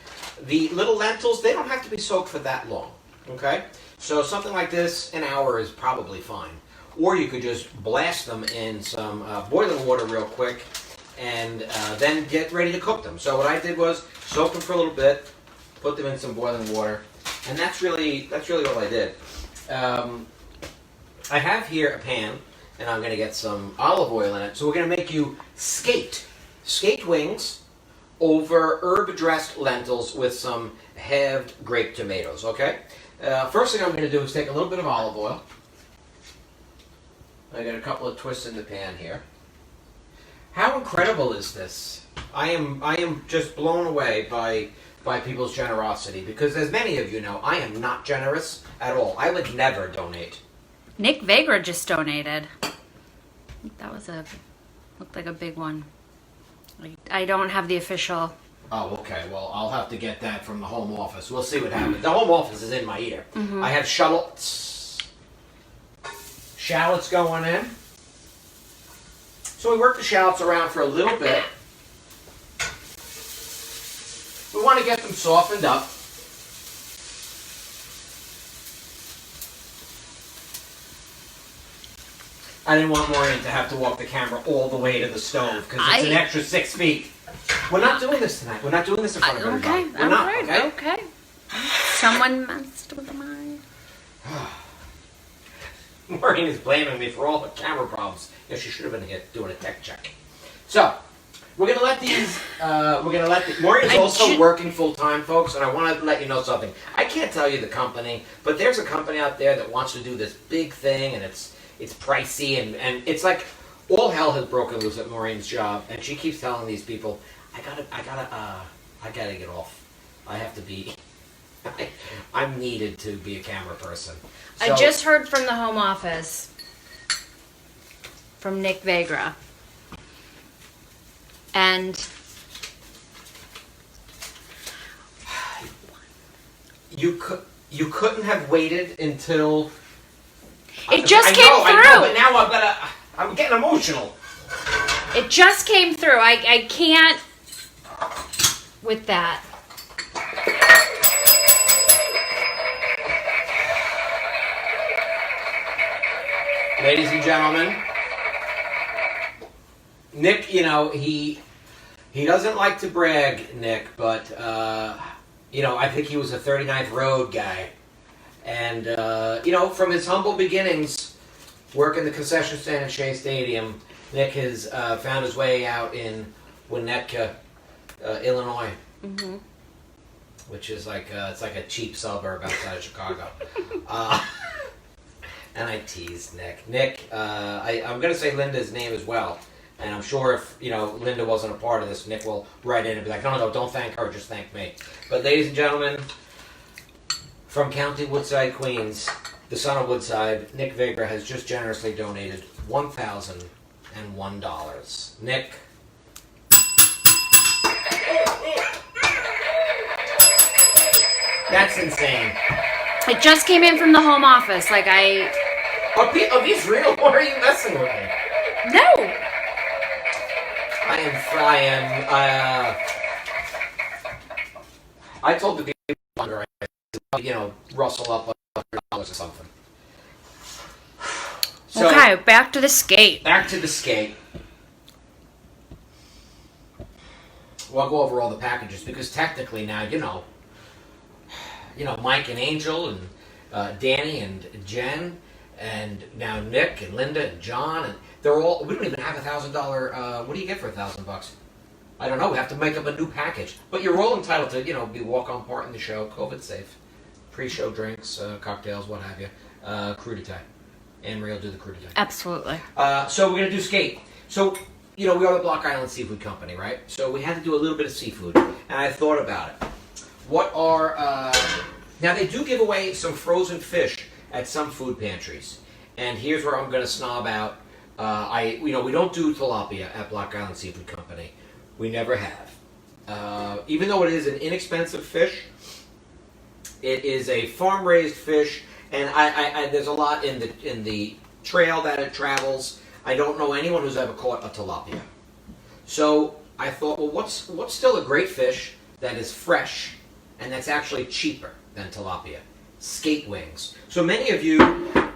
The little lentils, they don't have to be soaked for that long. Okay? So something like this, an hour is probably fine. Or you could just blast them in some boiling water real quick, and then get ready to cook them. So what I did was soak them for a little bit, put them in some boiling water, and that's really all I did. I have here a pan, and I'm going to get some olive oil in it. So we're going to make you skate wings over herb-dressed lentils with some halved grape tomatoes. Okay. First thing I'm going to do is take a little bit of olive oil. I got a couple of twists in the pan here. How incredible is this? I am just blown away by people's generosity, because as many of you know, I am not generous at all. I would never donate.
Nick Vegra just donated. That looked like a big one. I don't have the official.
Oh, okay. Well, I'll have to get that from the home office. We'll see what happens. The home office is in my ear. Mm-hmm. I have shallots going in. So we work the shallots around for a little bit. We want to get them softened up. I didn't want Maureen to have to walk the camera all the way to the stove because it's an extra 6 feet. We're not doing this tonight. We're not doing this in front of everybody.
Okay,
We're not,
okay. Someone messed with mine.
Maureen is blaming me for all the camera problems. Yeah, she should have been here doing a tech check. So, we're going to let these, Maureen is also working full-time, folks, and I want to let you know something. I can't tell you the company, but there's a company out there that wants to do this big thing, and it's pricey, and it's like all hell has broken loose at Maureen's job, and she keeps telling these people, I gotta get off. I have to be, I'm needed to be a camera person. So,
I just heard from the home office, from Nick Vegra, and
you couldn't have waited until
it just came through.
I know, but now I'm getting emotional.
It just came through. I can't with that.
Ladies and gentlemen, Nick, he doesn't like to brag, Nick, but I think he was a 39th Road guy. And, from his humble beginnings, working the concession stand at Shea Stadium, Nick has found his way out in Winnetka, Illinois, mm-hmm. which is it's like a cheap suburb outside of Chicago. And I teased Nick. Nick, I'm going to say Linda's name as well. And I'm sure if, Linda wasn't a part of this, Nick will write in and be like, no, don't thank her, just thank me. But ladies and gentlemen, from County Woodside, Queens, the son of Woodside, Nick Vegra has just generously donated $1,001. Nick. That's insane.
It just came in from the home office.
Are these real, or are you messing with me?
No.
I told the people, rustle up $100 or something. So,
okay, back to the skate.
Well, I'll go over all the packages because technically now, Mike and Angel and Danny and Jen and now Nick and Linda and John, and they're all, we don't even have $1,000, what do you get for $1,000? I don't know, we have to make up a new package. But you're all entitled to, be walk-on part in the show, COVID safe. Pre-show drinks, cocktails, what have you. Crudité. Anne-Marie will do the crudité.
Absolutely.
So we're going to do skate. So, we are the Block Island Seafood Company, right? So we had to do a little bit of seafood. And I thought about it. what are now they do give away some frozen fish at some food pantries, and here's where I'm going to snob out. We don't do tilapia at Block Island Seafood Company. We never have. Even though it is an inexpensive fish, it is a farm-raised fish, and I there's a lot in the trail that it travels. I don't know anyone who's ever caught a tilapia. So I thought, well, what's still a great fish that is fresh and that's actually cheaper than tilapia? Skate wings. So many of you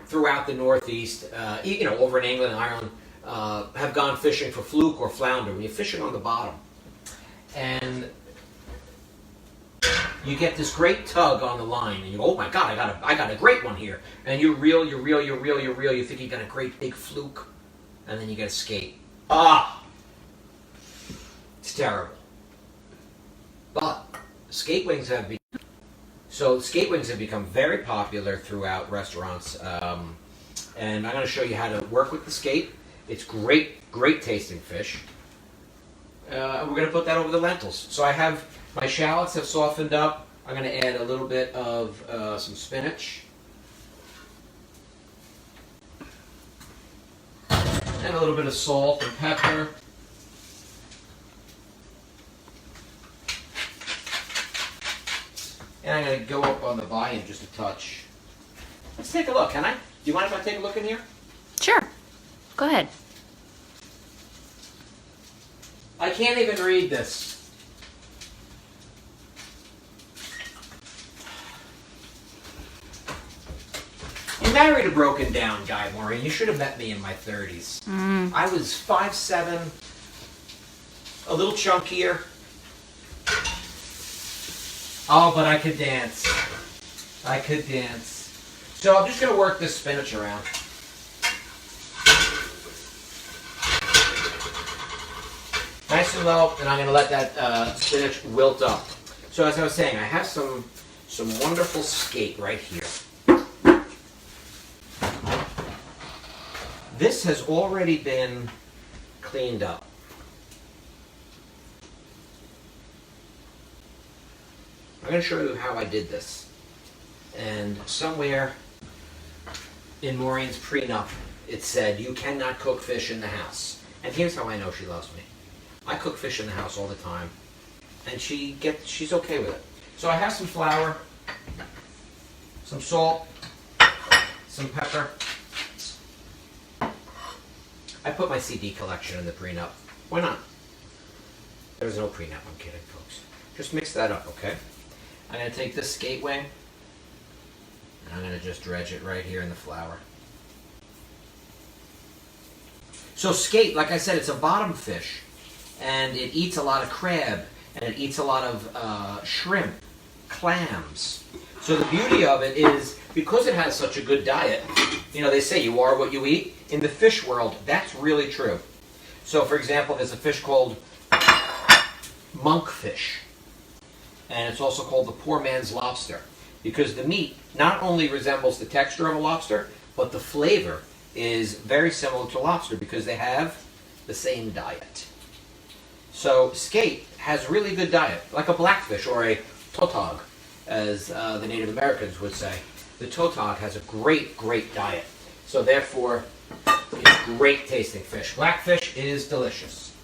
throughout the Northeast, over in England and Ireland, have gone fishing for fluke or flounder when you're fishing on the bottom. And you get this great tug on the line, and you go, oh my God, I got a great one here. And you reel, you think you got a great big fluke, and then you get a skate. It's terrible. But skate wings have become very popular throughout restaurants, and I'm going to show you how to work with the skate. It's great tasting fish. We're going to put that over the lentils. So I have my shallots have softened up. I'm going to add a little bit of some spinach and a little bit of salt and pepper. And I'm going to go up on the volume just a touch. Let's take a look, can I? Do you mind if I take a look in here?
Sure. Go ahead.
I can't even read this. You married a broken down guy, Maureen. You should have met me in my 30s. I was 5'7", a little chunkier. Oh, but I could dance. I could dance. So I'm just going to work this spinach around. Nice and low, and I'm going to let that spinach wilt up. So as I was saying, I have some wonderful skate right here. This has already been cleaned up. I'm going to show you how I did this. And somewhere in Maureen's prenup, it said, you cannot cook fish in the house. And here's how I know she loves me. I cook fish in the house all the time, and she's okay with it. So I have some flour, some salt, some pepper. I put my CD collection in the prenup. Why not? There's no prenup, I'm kidding, folks. Just mix that up, okay? I'm going to take this skate wing, and I'm going to just dredge it right here in the flour. So skate, like I said, it's a bottom fish, and it eats a lot of crab, and it eats a lot of shrimp, clams. So the beauty of it is, because it has such a good diet, they say you are what you eat. In the fish world, that's really true. So for example, there's a fish called monkfish. And it's also called the poor man's lobster, because the meat not only resembles the texture of a lobster, but the flavor is very similar to lobster because they have the same diet. So skate has really good diet, like a blackfish or a tautog, as the Native Americans would say. The tautog has a great diet. So therefore, it's great tasting fish. Blackfish is delicious.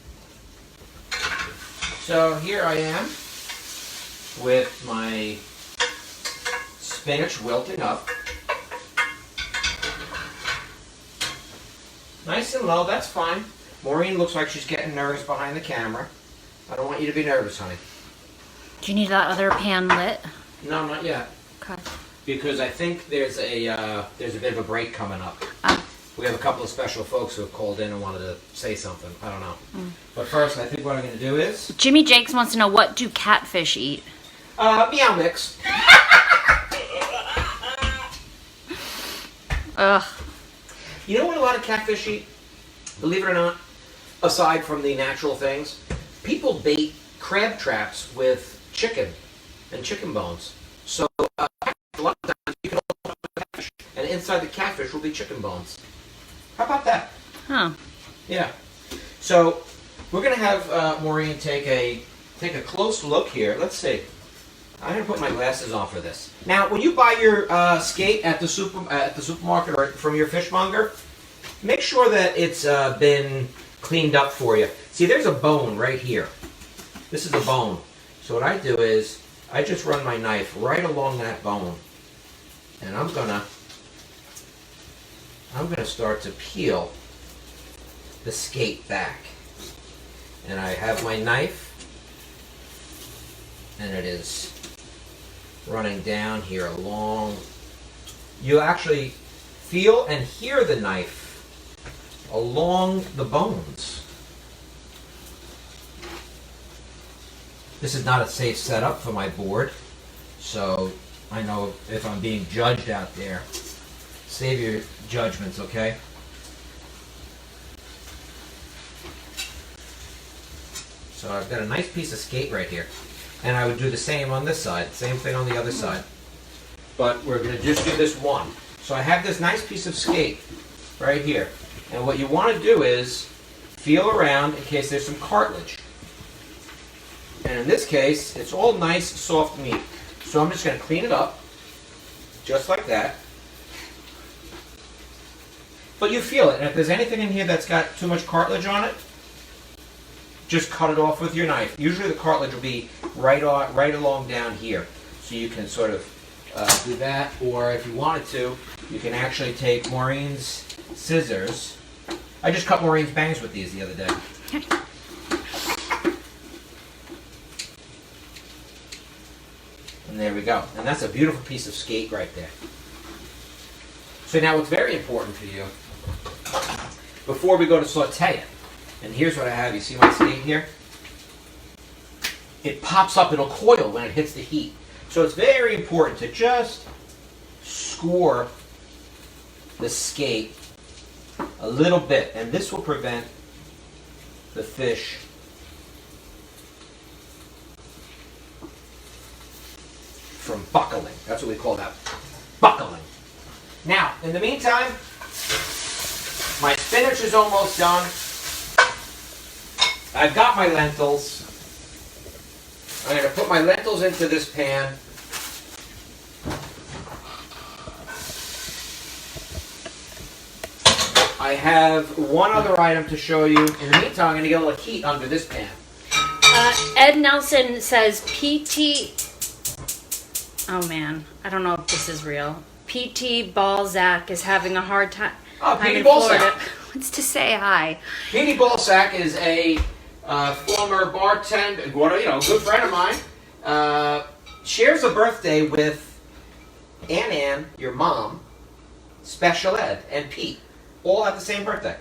So here I am with my spinach wilting up. Nice and low, that's fine. Maureen looks like she's getting nervous behind the camera. I don't want you to be nervous, honey.
Do you need that other pan lit?
No, not yet.
Okay.
Because I think there's a bit of a break coming up. We have a couple of special folks who have called in and wanted to say something. I don't know. But first, I think what I'm going to do is...
Jimmy Jakes wants to know, what do catfish eat?
Meow mix.
Ugh.
You know what a lot of catfish eat? Believe it or not, aside from the natural things, people bait crab traps with chicken and chicken bones. So a lot of times you can open up a catfish, and inside the catfish will be chicken bones. How about that?
Huh.
Yeah. So we're gonna have Maureen take a close look here. Let's see. I'm gonna put my glasses on for this. Now, when you buy your skate at the supermarket or from your fishmonger, make sure that it's been cleaned up for you. See, there's a bone right here. This is a bone. So what I do is I just run my knife right along that bone, and I'm gonna start to peel the skate back. And I have my knife, and it is running down here along. You actually feel and hear the knife along the bones. This is not a safe setup for my board, so I know if I'm being judged out there. Save your judgments, okay? So I've got a nice piece of skate right here. And I would do the same on this side, same thing on the other side. But we're going to just do this one. So I have this nice piece of skate right here. And what you want to do is feel around in case there's some cartilage. And in this case, it's all nice, soft meat. So I'm just going to clean it up, just like that. But you feel it. And if there's anything in here that's got too much cartilage on it, just cut it off with your knife. Usually the cartilage will be right along down here. So you can sort of do that. Or if you wanted to, you can actually take Maureen's scissors. I just cut Maureen's bangs with these the other day. And there we go. And that's a beautiful piece of skate right there. So now what's very important for you, before we go to saute it, and here's what I have. You see my skate here? It pops up, it'll coil when it hits the heat. So it's very important to just score the skate a little bit, and this will prevent the fish from buckling. That's what we call that, buckling. Now, in the meantime, my spinach is almost done. I've got my lentils. I'm going to put my lentils into this pan. I have one other item to show you. In the meantime, I'm going to get a little heat under this pan.
Ed Nelson says PT. Oh man, I don't know if this is real. PT Balzac is having a hard time.
Oh,
I'm
Petey
in
Balzac.
Florida. Wants to say hi.
Petey Balzac is a former bartender, good friend of mine. Shares a birthday with Ann, your mom, Special Ed, and Pete. All have the same birthday.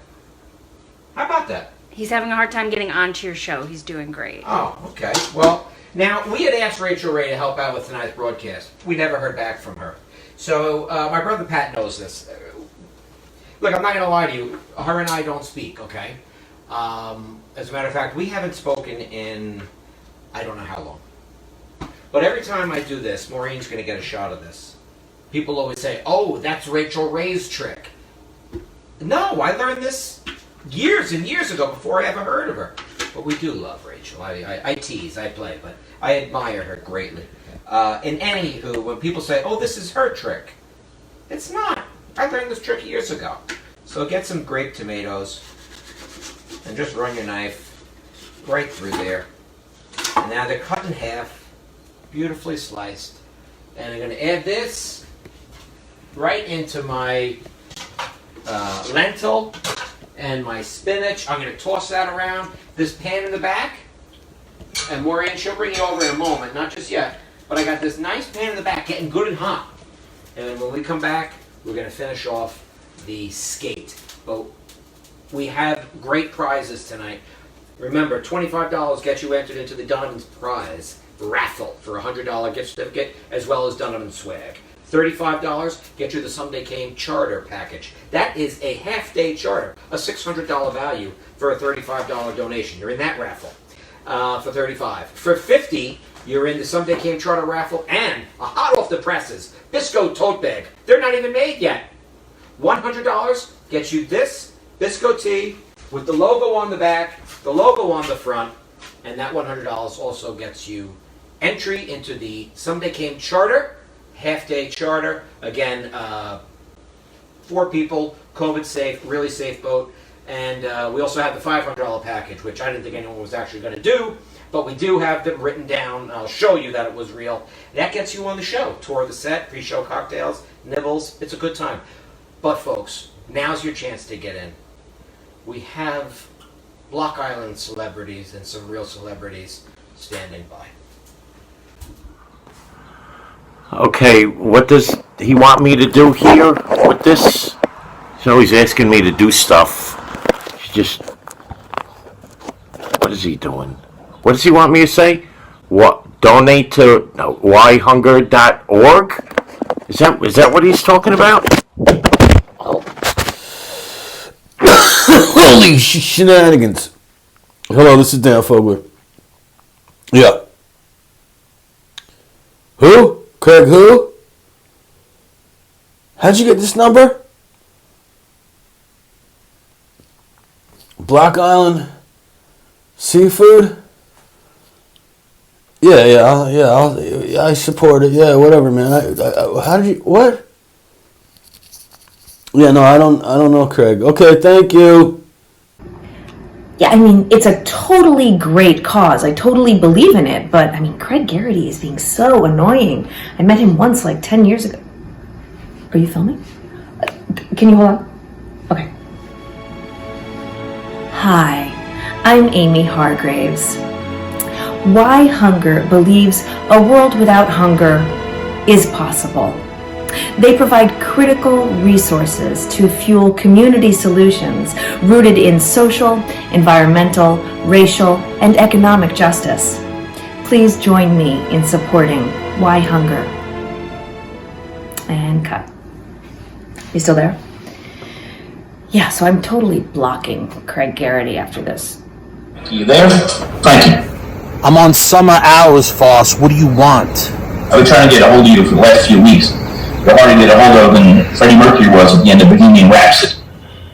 How about that?
He's having a hard time getting onto your show. He's doing great.
Oh, okay. Well, now, we had asked Rachel Ray to help out with tonight's broadcast. We never heard back from her. So, my brother Pat knows this. Look, I'm not going to lie to you. Her and I don't speak, okay? As a matter of fact, we haven't spoken in I don't know how long. But every time I do this, Maureen's going to get a shot of this. People always say, oh, that's Rachel Ray's trick. No, I learned this years and years ago before I ever heard of her. But we do love Rachel. I tease, I play, but I admire her greatly. In anywho, when people say, oh, this is her trick, it's not. I learned this trick years ago. So get some grape tomatoes and just run your knife right through there. And now they're cut in half, beautifully sliced. And I'm going to add this right into my lentil and my spinach. I'm going to toss that around this pan in the back. And Maureen, she'll bring it over in a moment, not just yet. But I got this nice pan in the back getting good and hot. And then when we come back, we're going to finish off the skate. But we have great prizes tonight. Remember, $25 gets you entered into the Donovan's Prize raffle for a $100 gift certificate, as well as Donovan swag. $35 gets you the Someday Came charter package. That is a half-day charter, a $600 value for a $35 donation. You're in that raffle for $35. For $50, you're in the Someday Came charter raffle and a hot off the presses BISCO tote bag. They're not even made yet. $100 gets you this BISCO tee with the logo on the back, the logo on the front, and that $100 also gets you entry into the Someday Came Charter, half-day charter. Again, 4 people, COVID safe, really safe boat. And we also have the $500 package, which I didn't think anyone was actually going to do, but we do have them written down. I'll show you that it was real. That gets you on the show. Tour of the set, pre-show cocktails, nibbles. It's a good time. But folks, now's your chance to get in. We have Block Island celebrities and some real celebrities standing by.
Okay, what does he want me to do here with this? He's always asking me to do stuff. He's just... What is he doing? What does he want me to say? What? Donate to WHYHunger.org? Is that what he's talking about?
Holy shenanigans. Hello, this is Dan Fogler. Yeah. Who? Craig who? How'd you get this number? Block Island Seafood? Yeah, I support it. Yeah, whatever, man. How did you, what? Yeah, no, I don't know, Craig. Okay, thank you.
Yeah, I mean, it's a totally great cause. I totally believe in it. But, I mean, Craig Garrity is being so annoying. I met him once, like, 10 years ago. Are you filming? Can you hold on? Okay. Hi, I'm Amy Hargraves. Why Hunger believes a world without hunger is possible. They provide critical resources to fuel community solutions rooted in social, environmental, racial, and economic justice. Please join me in supporting Why Hunger. And cut. You still there? Yeah, so I'm totally blocking Craig Garrity after this.
You there? Frankie.
I'm on summer hours, Foss. What do you want?
I've been trying to get a hold of you for the last few weeks. You're hard to get a hold of than Freddie Mercury was at the end of Bohemian Rhapsody.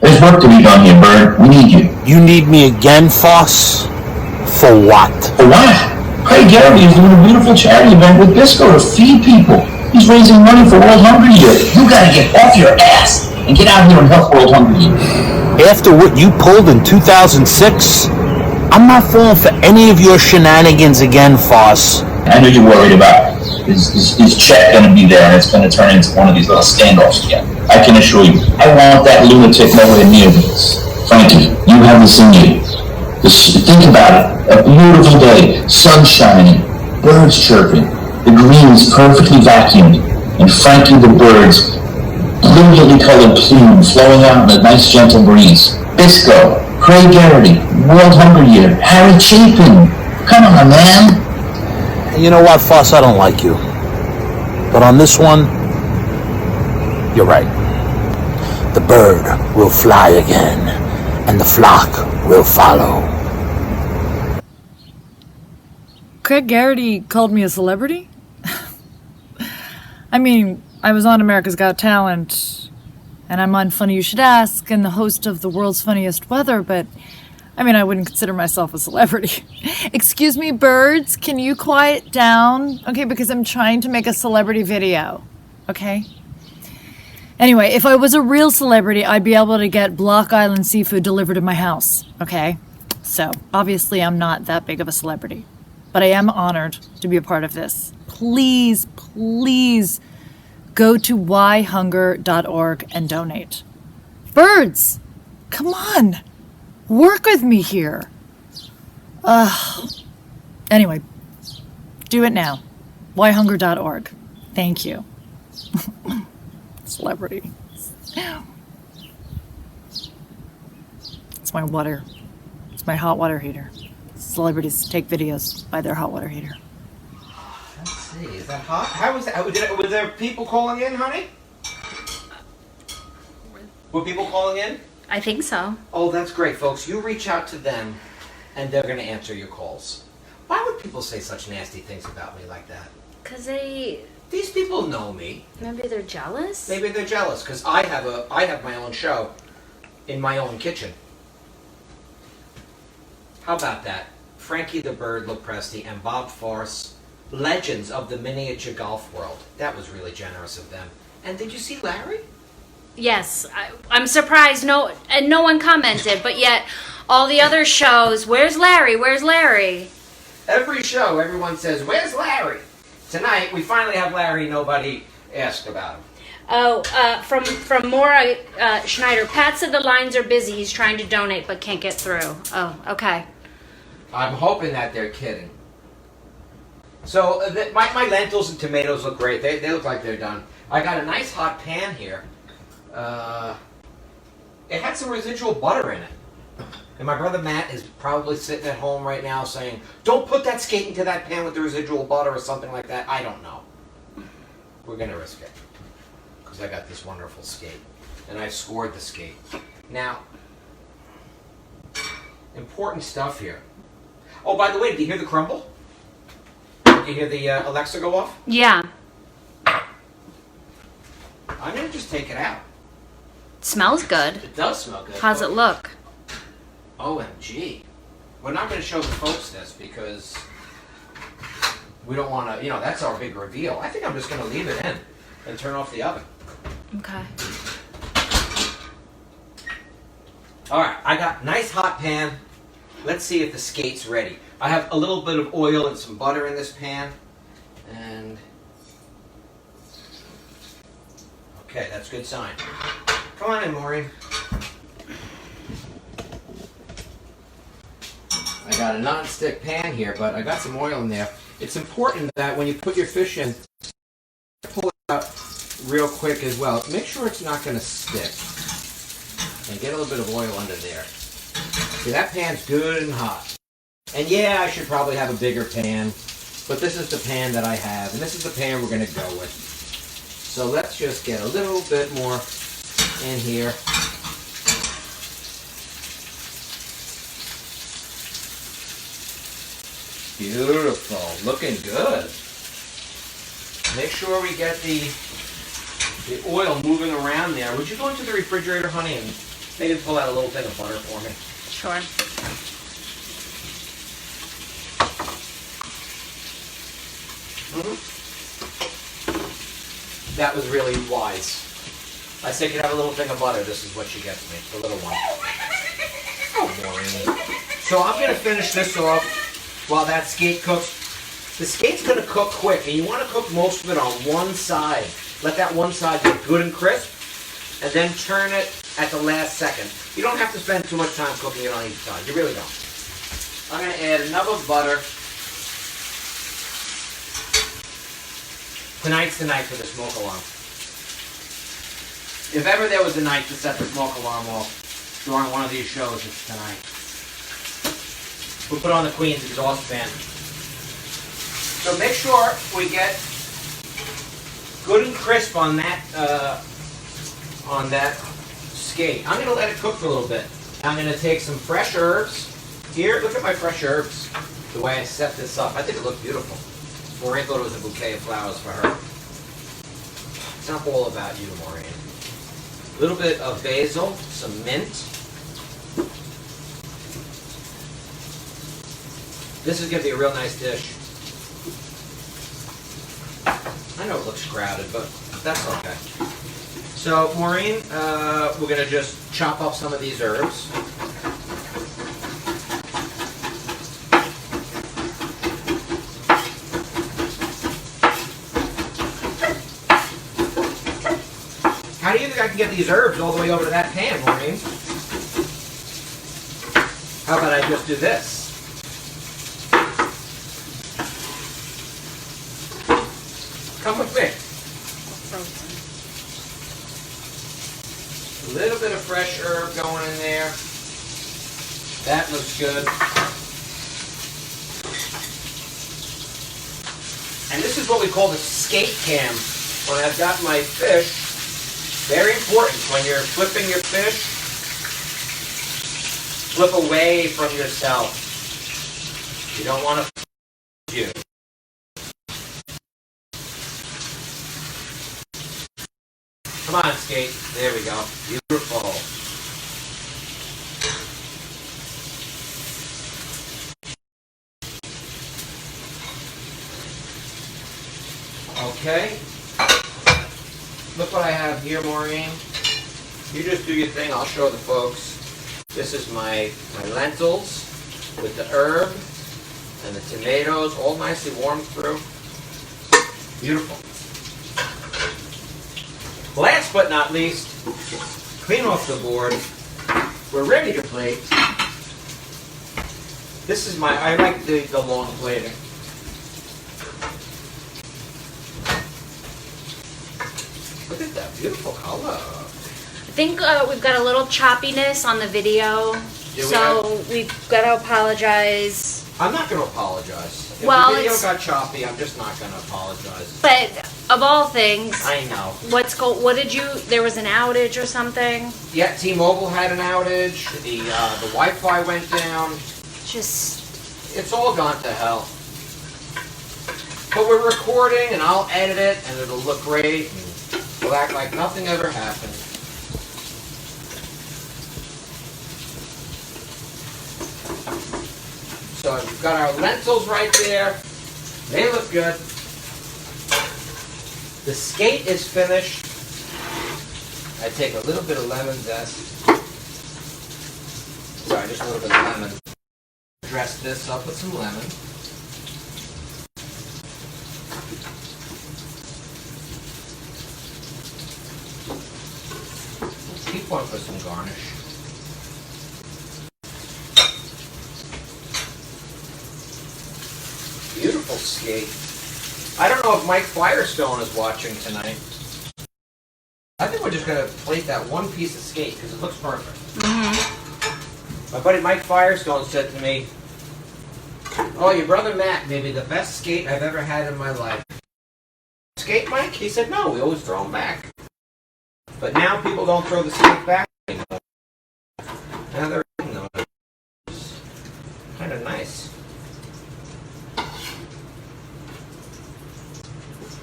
There's work to be done here, Bird. We need you.
You need me again, Foss? For what?
For what? Craig Garrity is doing a beautiful charity event with BISCO to feed people. He's raising money for World Hunger Year. You gotta get off your ass and get out here and help World Hunger Year.
After what you pulled in 2006, I'm not falling for any of your shenanigans again, Foss.
I know you're worried about is Chet going to be there and it's going to turn into one of these little standoffs again. I can assure you, I want that lunatic nowhere near this. Frankie, you have this in you. Just think about it. A beautiful day, sun shining, birds chirping, the greens perfectly vacuumed, and Frankie the bird's brilliantly colored plume flowing out in a nice gentle breeze. BISCO, Craig Garrity, World Hunger Year, Harry Chapin. Come on, man.
You know what, Foss? I don't like you. But on this one, you're right. The bird will fly again, and the flock will follow.
Craig Garrity called me a celebrity? I mean, I was on America's Got Talent, and I'm on Funny You Should Ask, and the host of the world's funniest weather, but I mean, I wouldn't consider myself a celebrity. Excuse me, birds, can you quiet down? Okay, because I'm trying to make a celebrity video, okay? Anyway, if I was a real celebrity, I'd be able to get Block Island seafood delivered to my house, okay? So, obviously I'm not that big of a celebrity, but I am honored to be a part of this. Please, please go to whyhunger.org and donate. Birds, come on. Work with me here. Anyway, do it now. Whyhunger.org. Thank you. Celebrity. It's my water. It's my hot water heater. Celebrities take videos by their hot water heater.
Let's see, is that hot? How was that? Were there people calling in, honey? Were people calling in?
I think so.
Oh, that's great, folks. You reach out to them, and they're going to answer your calls. Why would people say such nasty things about me like that?
Because
These people know me.
maybe they're jealous?
Maybe they're jealous, because I have my own show in my own kitchen. How about that? Frankie the Bird Lopresti and Bob Force legends of the miniature golf world. That was really generous of them. And did you see Larry?
Yes, I'm surprised no one commented, but yet all the other shows, where's Larry? Where's Larry?
Every show, everyone says, where's Larry? Tonight, we finally have Larry. Nobody asked about him.
Oh, from Maura Schneider, Pat said the lines are busy. He's trying to donate but can't get through. Oh, okay.
I'm hoping that they're kidding. So, my lentils and tomatoes look great. They look like they're done. I got a nice hot pan here. It had some residual butter in it. And my brother Matt is probably sitting at home right now saying, don't put that skate into that pan with the residual butter or something like that. I don't know. We're going to risk it. Because I got this wonderful skate. And I scored the skate. Now, important stuff here. Oh, by the way, did you hear the crumble? Did you hear the Alexa go off?
Yeah.
I'm going to just take it out.
It smells good.
It does smell good.
How's it look?
OMG. We're not going to show the folks this because we don't want to, that's our big reveal. I think I'm just going to leave it in and turn off the oven.
Okay.
All right, I got nice hot pan. Let's see if the skate's ready. I have a little bit of oil and some butter in this pan. And okay, that's a good sign. Come on in, Maureen. I got a non-stick pan here, but I got some oil in there. It's important that when you put your fish in, pull it out real quick as well. Make sure it's not going to stick. And get a little bit of oil under there. See, that pan's good and hot. And yeah, I should probably have a bigger pan, but this is the pan that I have, and this is the pan we're going to go with. So let's just get a little bit more in here. Beautiful, looking good. Make sure we get the oil moving around there. Would you go into the refrigerator, honey, and maybe pull out a little thing of butter for me?
Sure.
That was really wise. I said you could have a little thing of butter. This is what she gets me, the little one. Boring. So I'm going to finish this off while that skate cooks. The skate's going to cook quick, and you want to cook most of it on one side. Let that one side get good and crisp, and then turn it at the last second. You don't have to spend too much time cooking it on each side. You really don't. I'm going to add enough butter. Tonight's the night for the smoke alarm. If ever there was a night to set the smoke alarm off during one of these shows, it's tonight. We'll put on the Queen's exhaust fan. So make sure we get good and crisp on that skate. I'm going to let it cook for a little bit. I'm going to take some fresh herbs. Here, look at my fresh herbs. The way I set this up. I think it looked beautiful. Maureen thought it was a bouquet of flowers for her. It's not all about you, Maureen. A little bit of basil, some mint. This is going to be a real nice dish. I know it looks crowded, but that's okay. So, Maureen, we're going to just chop up some of these herbs. How do you think I can get these herbs all the way over to that pan, Maureen? How about I just do this? Come with me. A little bit of fresh herb going in there. That looks good. And this is what we call the skate cam. When I've got my fish, very important, when you're flipping your fish, flip away from yourself. You don't want to you. Come on, skate. There we go. Beautiful. Okay. Look what I have here, Maureen. You just do your thing. I'll show the folks. This is my lentils with the herb and the tomatoes, all nicely warmed through. Beautiful. Last but not least, clean off the board. We're ready to plate. This is I like the long plating. Look at that beautiful color.
I think we've got a little choppiness on the video, we've got to apologize.
I'm not going to apologize. If
Well,
the video
it's-
got choppy, I'm just not going to apologize.
But of all things,
I know.
what did you, there was an outage or something?
Yeah, T-Mobile had an outage. The Wi-Fi went down.
Just,
It's all gone to hell. But we're recording, and I'll edit it, and it'll look great. And we'll act like nothing ever happened. So we've got our lentils right there. They look good. The skate is finished. I take a little bit of lemon zest. Sorry, just a little bit of lemon. Dress this up with some lemon. Keep one for some garnish. Beautiful skate. I don't know if Mike Firestone is watching tonight. I think we're just going to plate that one piece of skate because it looks perfect. My buddy Mike Firestone said to me, "Oh, your brother Matt may be the best skate I've ever had in my life." Skate, Mike? He said, "No, we always throw them back." But now people don't throw the skate back anymore. Now they're eating them. It's kind of nice.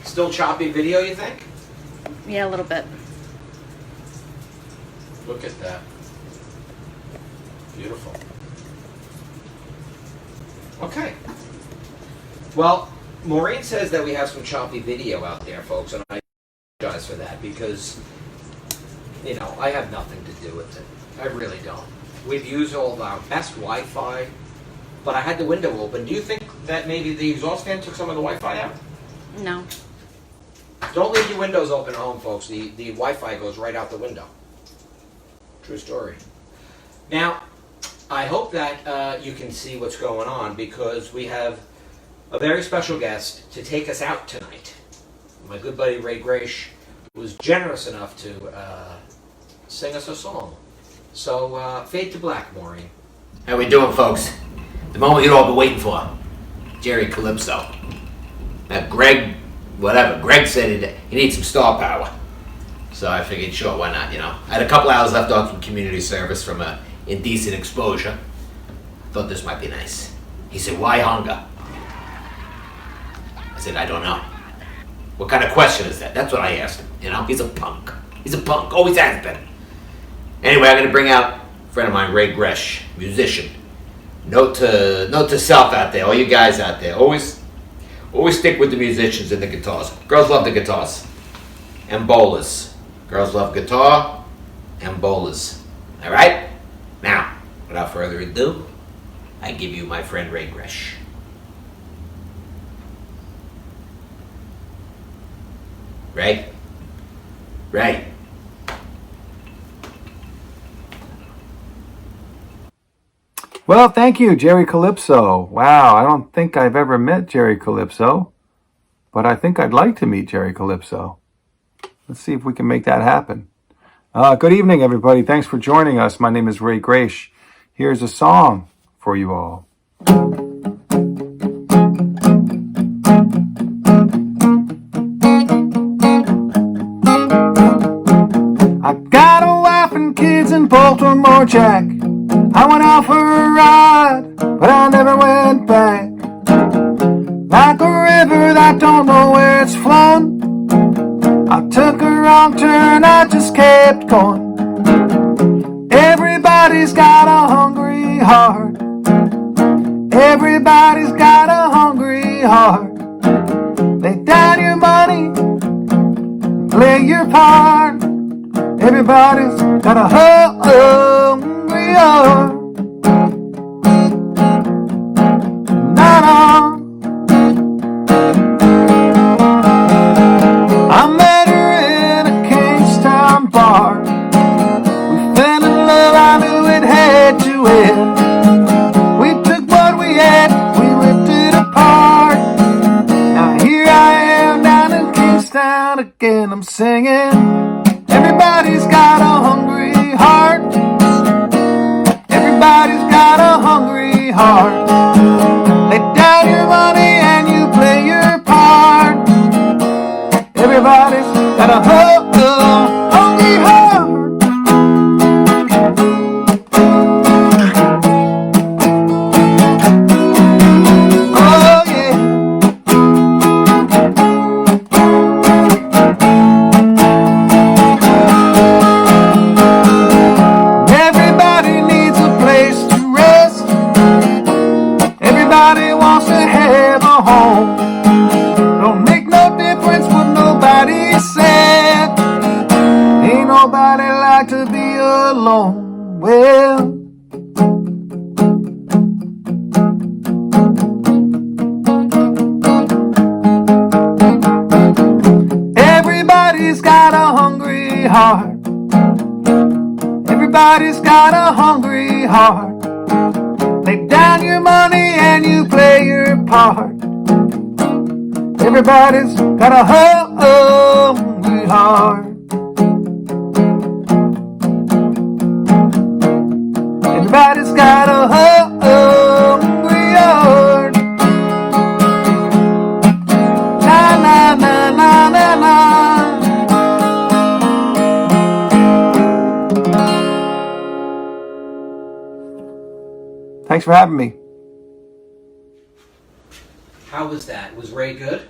Still choppy video, you think?
yeah, a little bit.
Look at that. Beautiful. Okay. Well, Maureen says that we have some choppy video out there, folks, and I apologize for that because, you know, I have nothing to do with it. I really don't. We've used all of our best Wi-Fi, but I had the window open. Do you think that maybe the exhaust fan took some of the Wi-Fi out?
No.
Don't leave your windows open at home, folks. The Wi-Fi goes right out the window. True story. Now, I hope that you can see what's going on because we have a very special guest to take us out tonight. My good buddy Ray Graish was generous enough to sing us a song. So, fade to black, Maureen. How we doing, folks? The moment you'd all been waiting for. Jerry Calypso. Now, Greg said he needs some star power. So I figured, sure, why not, you know. I had a couple hours left on from community service from a indecent exposure. I thought this might be nice. He said, "Why hunger?" I said, "I don't know." What kind of question is that? That's what I asked him, you know. He's a punk. He's a punk. Always has been. Anyway, I'm going to bring out a friend of mine, Ray Graish, musician. Note to self out there, all you guys out there. Always stick with the musicians and the guitars. Girls love the guitars. And bowlers. Girls love guitar and bowlers. All right? Now, without further ado, I give you my friend Ray Graish. Ray? Ray?
Well, thank you, Jerry Calypso. Wow, I don't think I've ever met Jerry Calypso, but I think I'd like to meet Jerry Calypso. Let's see if we can make that happen. Good evening, everybody. Thanks for joining us. My name is Ray Graish. Here's a song for you all. I got a wife and kids in Baltimore, Jack. I went out for a ride, but I never went back. Like a river that don't know where it's flowing, I took a wrong turn, I just kept going. Everybody's got a hungry heart. Everybody's got a hungry heart. Lay down your money serve hard. Everybody's got a hungry heart. Na-na. I met her in a Kingstown bar. We fell in love, I knew it had to end. We took what we had, we ripped it apart. Now here I am down in Kingstown again. I'm singing, everybody's got a hungry heart. Everybody's got a hungry heart. Lay down your money and you play your part. Everybody's got a hungry heart. Oh yeah. Everybody needs a place to rest. Everybody wants to have a home. Don't make no difference what nobody said. Ain't nobody like to be alone. Well, everybody's got a hungry heart. Everybody's got a hungry heart. Lay down your money and you play your part. Everybody's got a hungry heart. Everybody's got a hungry heart. Na na na na na na. Thanks for having me.
How was that? Was Ray good?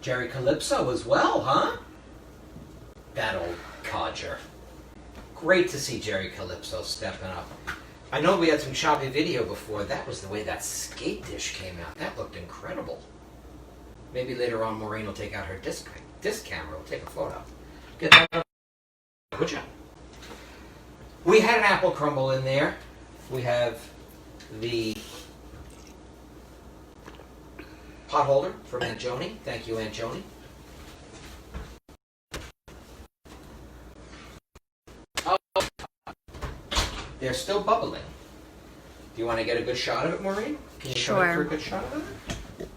Jerry Calypso as well, huh? That old codger. Great to see Jerry Calypso stepping up. I know we had some choppy video before. That was the way that skate dish came out. That looked incredible. Maybe later on Maureen will take out her disc camera. We'll take a photo. Get that on. Would you? We had an apple crumble in there. We have the pot holder from Aunt Joni. Thank you, Aunt Joni. Oh, they're still bubbling. Do you want to get a good shot of it, Maureen? Can you come in for a good shot of it?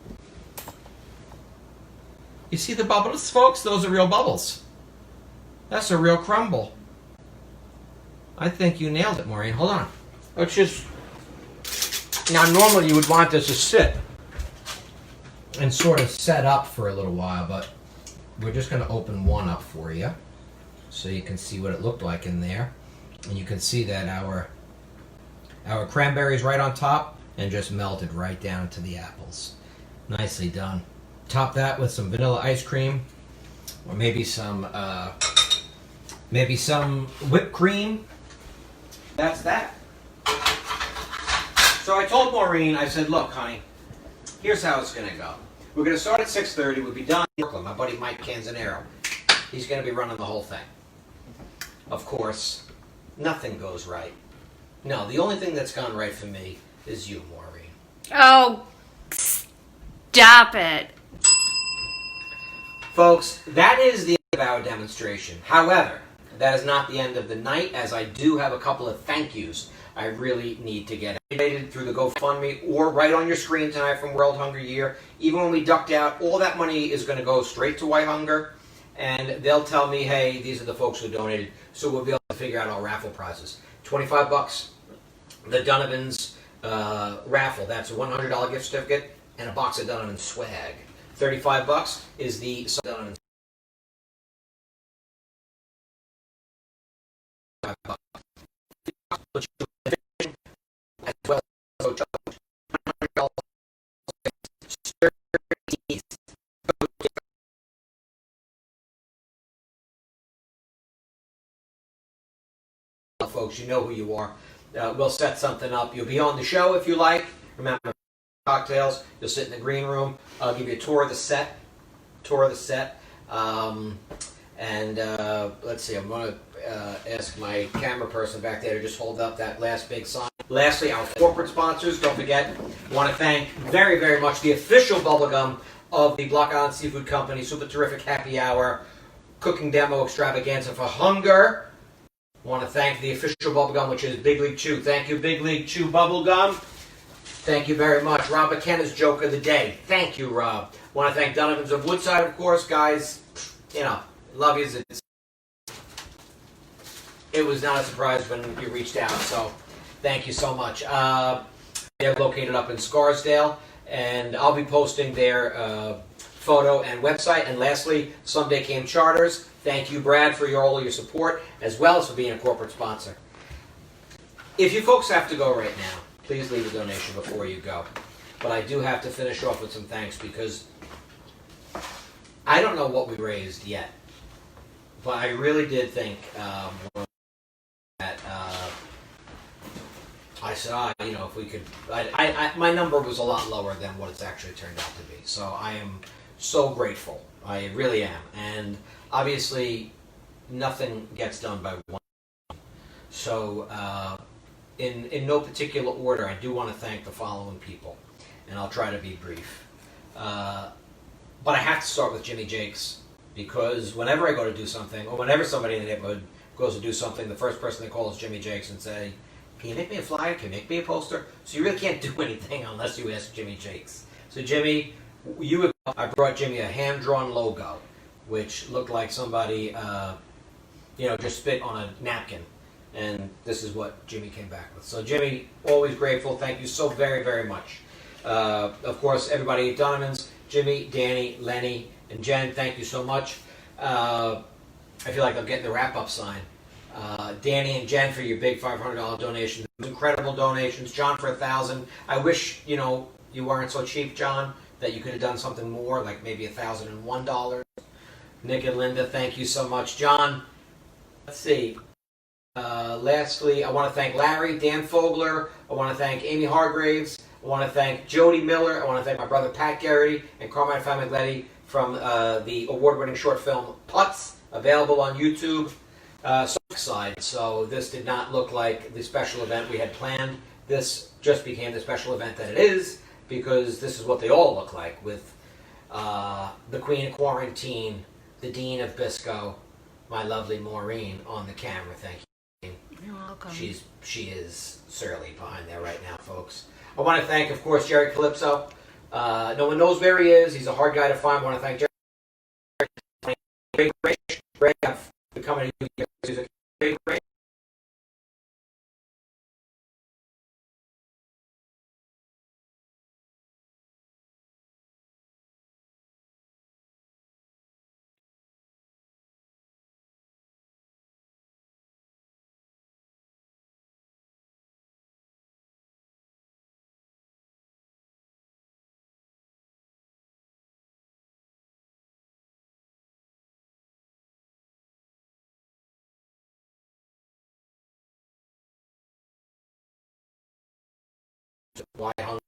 You see the bubbles, folks? Those are real bubbles. That's a real crumble. I think you nailed it, Maureen. Hold on. Let's just... Now, normally you would want this to sit and sort of set up for a little while, but we're just going to open one up for you so you can see what it looked like in there. And you can see that our cranberries right on top and just melted right down to the apples. Nicely done. Top that with some vanilla ice cream, or maybe some whipped cream. That's that. So I told Maureen, I said, look, honey, here's how it's going to go. We're going to start at 6:30. We'll be done in Brooklyn. My buddy Mike Canzanero. He's going to be running the whole thing. Of course, nothing goes right. No, the only thing that's gone right for me is you, Maureen.
Oh, stop it.
Folks, that is the end of our demonstration. However, that is not the end of the night, as I do have a couple of thank yous I really need to get activated through the GoFundMe or right on your screen tonight from World Hunger Year. Even when we ducked out, all that money is going to go straight to WHYHunger, and they'll tell me, hey, these are the folks who donated, so we'll be able to figure out our raffle prizes. $25, the Donovan's raffle. That's a $100 gift certificate and a box of Donovan swag. $35 is the Donovan as well as folks, you know who you are. We'll set something up. You'll be on the show if you like. Remember, cocktails. You'll sit in the green room. I'll give you a tour of the set. And let's see, I'm going to ask my camera person back there to just hold up that last big sign. Lastly, our corporate sponsors, don't forget, want to thank very, very much the official bubblegum of the Block Island Seafood Company Super Terrific Happy Hour Cooking Demo Extravaganza for Hunger. Want to thank the official bubblegum, which is Big League Chew. Thank you, Big League Chew Bubblegum. Thank you very much. Rob McKenna's Joke of the Day. Thank you, Rob. Want to thank Donovan's of Woodside, of course, guys. You know, love you. It was not a surprise when you reached out, so thank you so much. They're located up in Scarsdale, and I'll be posting their photo and website. And lastly, Someday Came Charters. Thank you, Brad, for all your support, as well as for being a corporate sponsor. If you folks have to go right now, please leave a donation before you go. But I do have to finish off with some thanks, because I don't know what we raised yet. But I really did think that I said, you know, if we could, my number was a lot lower than what it's actually turned out to be. So I am so grateful. I really am. And obviously, nothing gets done by one. So in no particular order, I do want to thank the following people. And I'll try to be brief. But I have to start with Jimmy Jakes, because whenever I go to do something, or whenever somebody in the neighborhood goes to do something, the first person they call is Jimmy Jakes and say, can you make me a flyer? Can you make me a poster? So you really can't do anything unless you ask Jimmy Jakes. So Jimmy, I brought Jimmy a hand-drawn logo, which looked like somebody, just spit on a napkin. And this is what Jimmy came back with. So Jimmy, always grateful. Thank you so very, very much. Of course, everybody at Donovan's, Jimmy, Danny, Lenny, and Jen, thank you so much. I feel like I'm getting the wrap-up sign. Danny and Jen for your big $500 donation. Incredible donations. John for $1,000. I wish, you weren't so cheap, John, that you could have done something more, like maybe $1,001. Nick and Linda, thank you so much. John, let's see. Lastly, I want to thank Larry, Dan Fogler. I want to thank Amy Hargraves. I want to thank Jody Miller. I want to thank my brother Pat Garrity and Carmine Famigletti from the award-winning short film Putz, available on YouTube. So this did not look like the special event we had planned. This just became the special event that it is, because this is what they all look like, with the Queen of Quarantine, the Dean of BISCO, my lovely Maureen on the camera. Thank you.
You're welcome.
She is surly behind there right now, folks. I want to thank, of course, Jerry Calypso. No one knows where he is. He's a hard guy to find. I want to thank Jerry. Great for coming to music. Great. WHYHunger.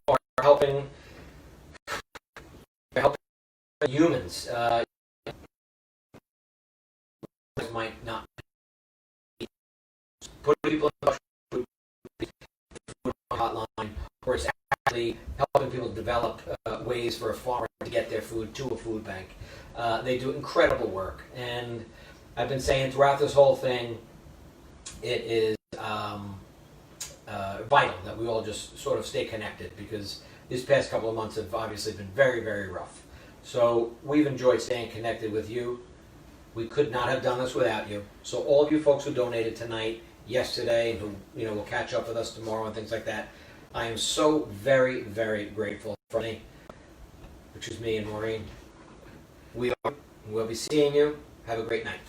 Are helping humans. Might not put people in the food hotline, or it's actually helping people develop ways for a farmer to get their food to a food bank. They do incredible work, and I've been saying throughout this whole thing, it is vital that we all just sort of stay connected, because these past couple of months have obviously been very, very rough. So we've enjoyed staying connected with you. We could not have done this without you. So all of you folks who donated tonight, yesterday, and who will catch up with us tomorrow and things like that, I am so very, very grateful for me, which is me and Maureen. We'll be seeing you. Have a great night.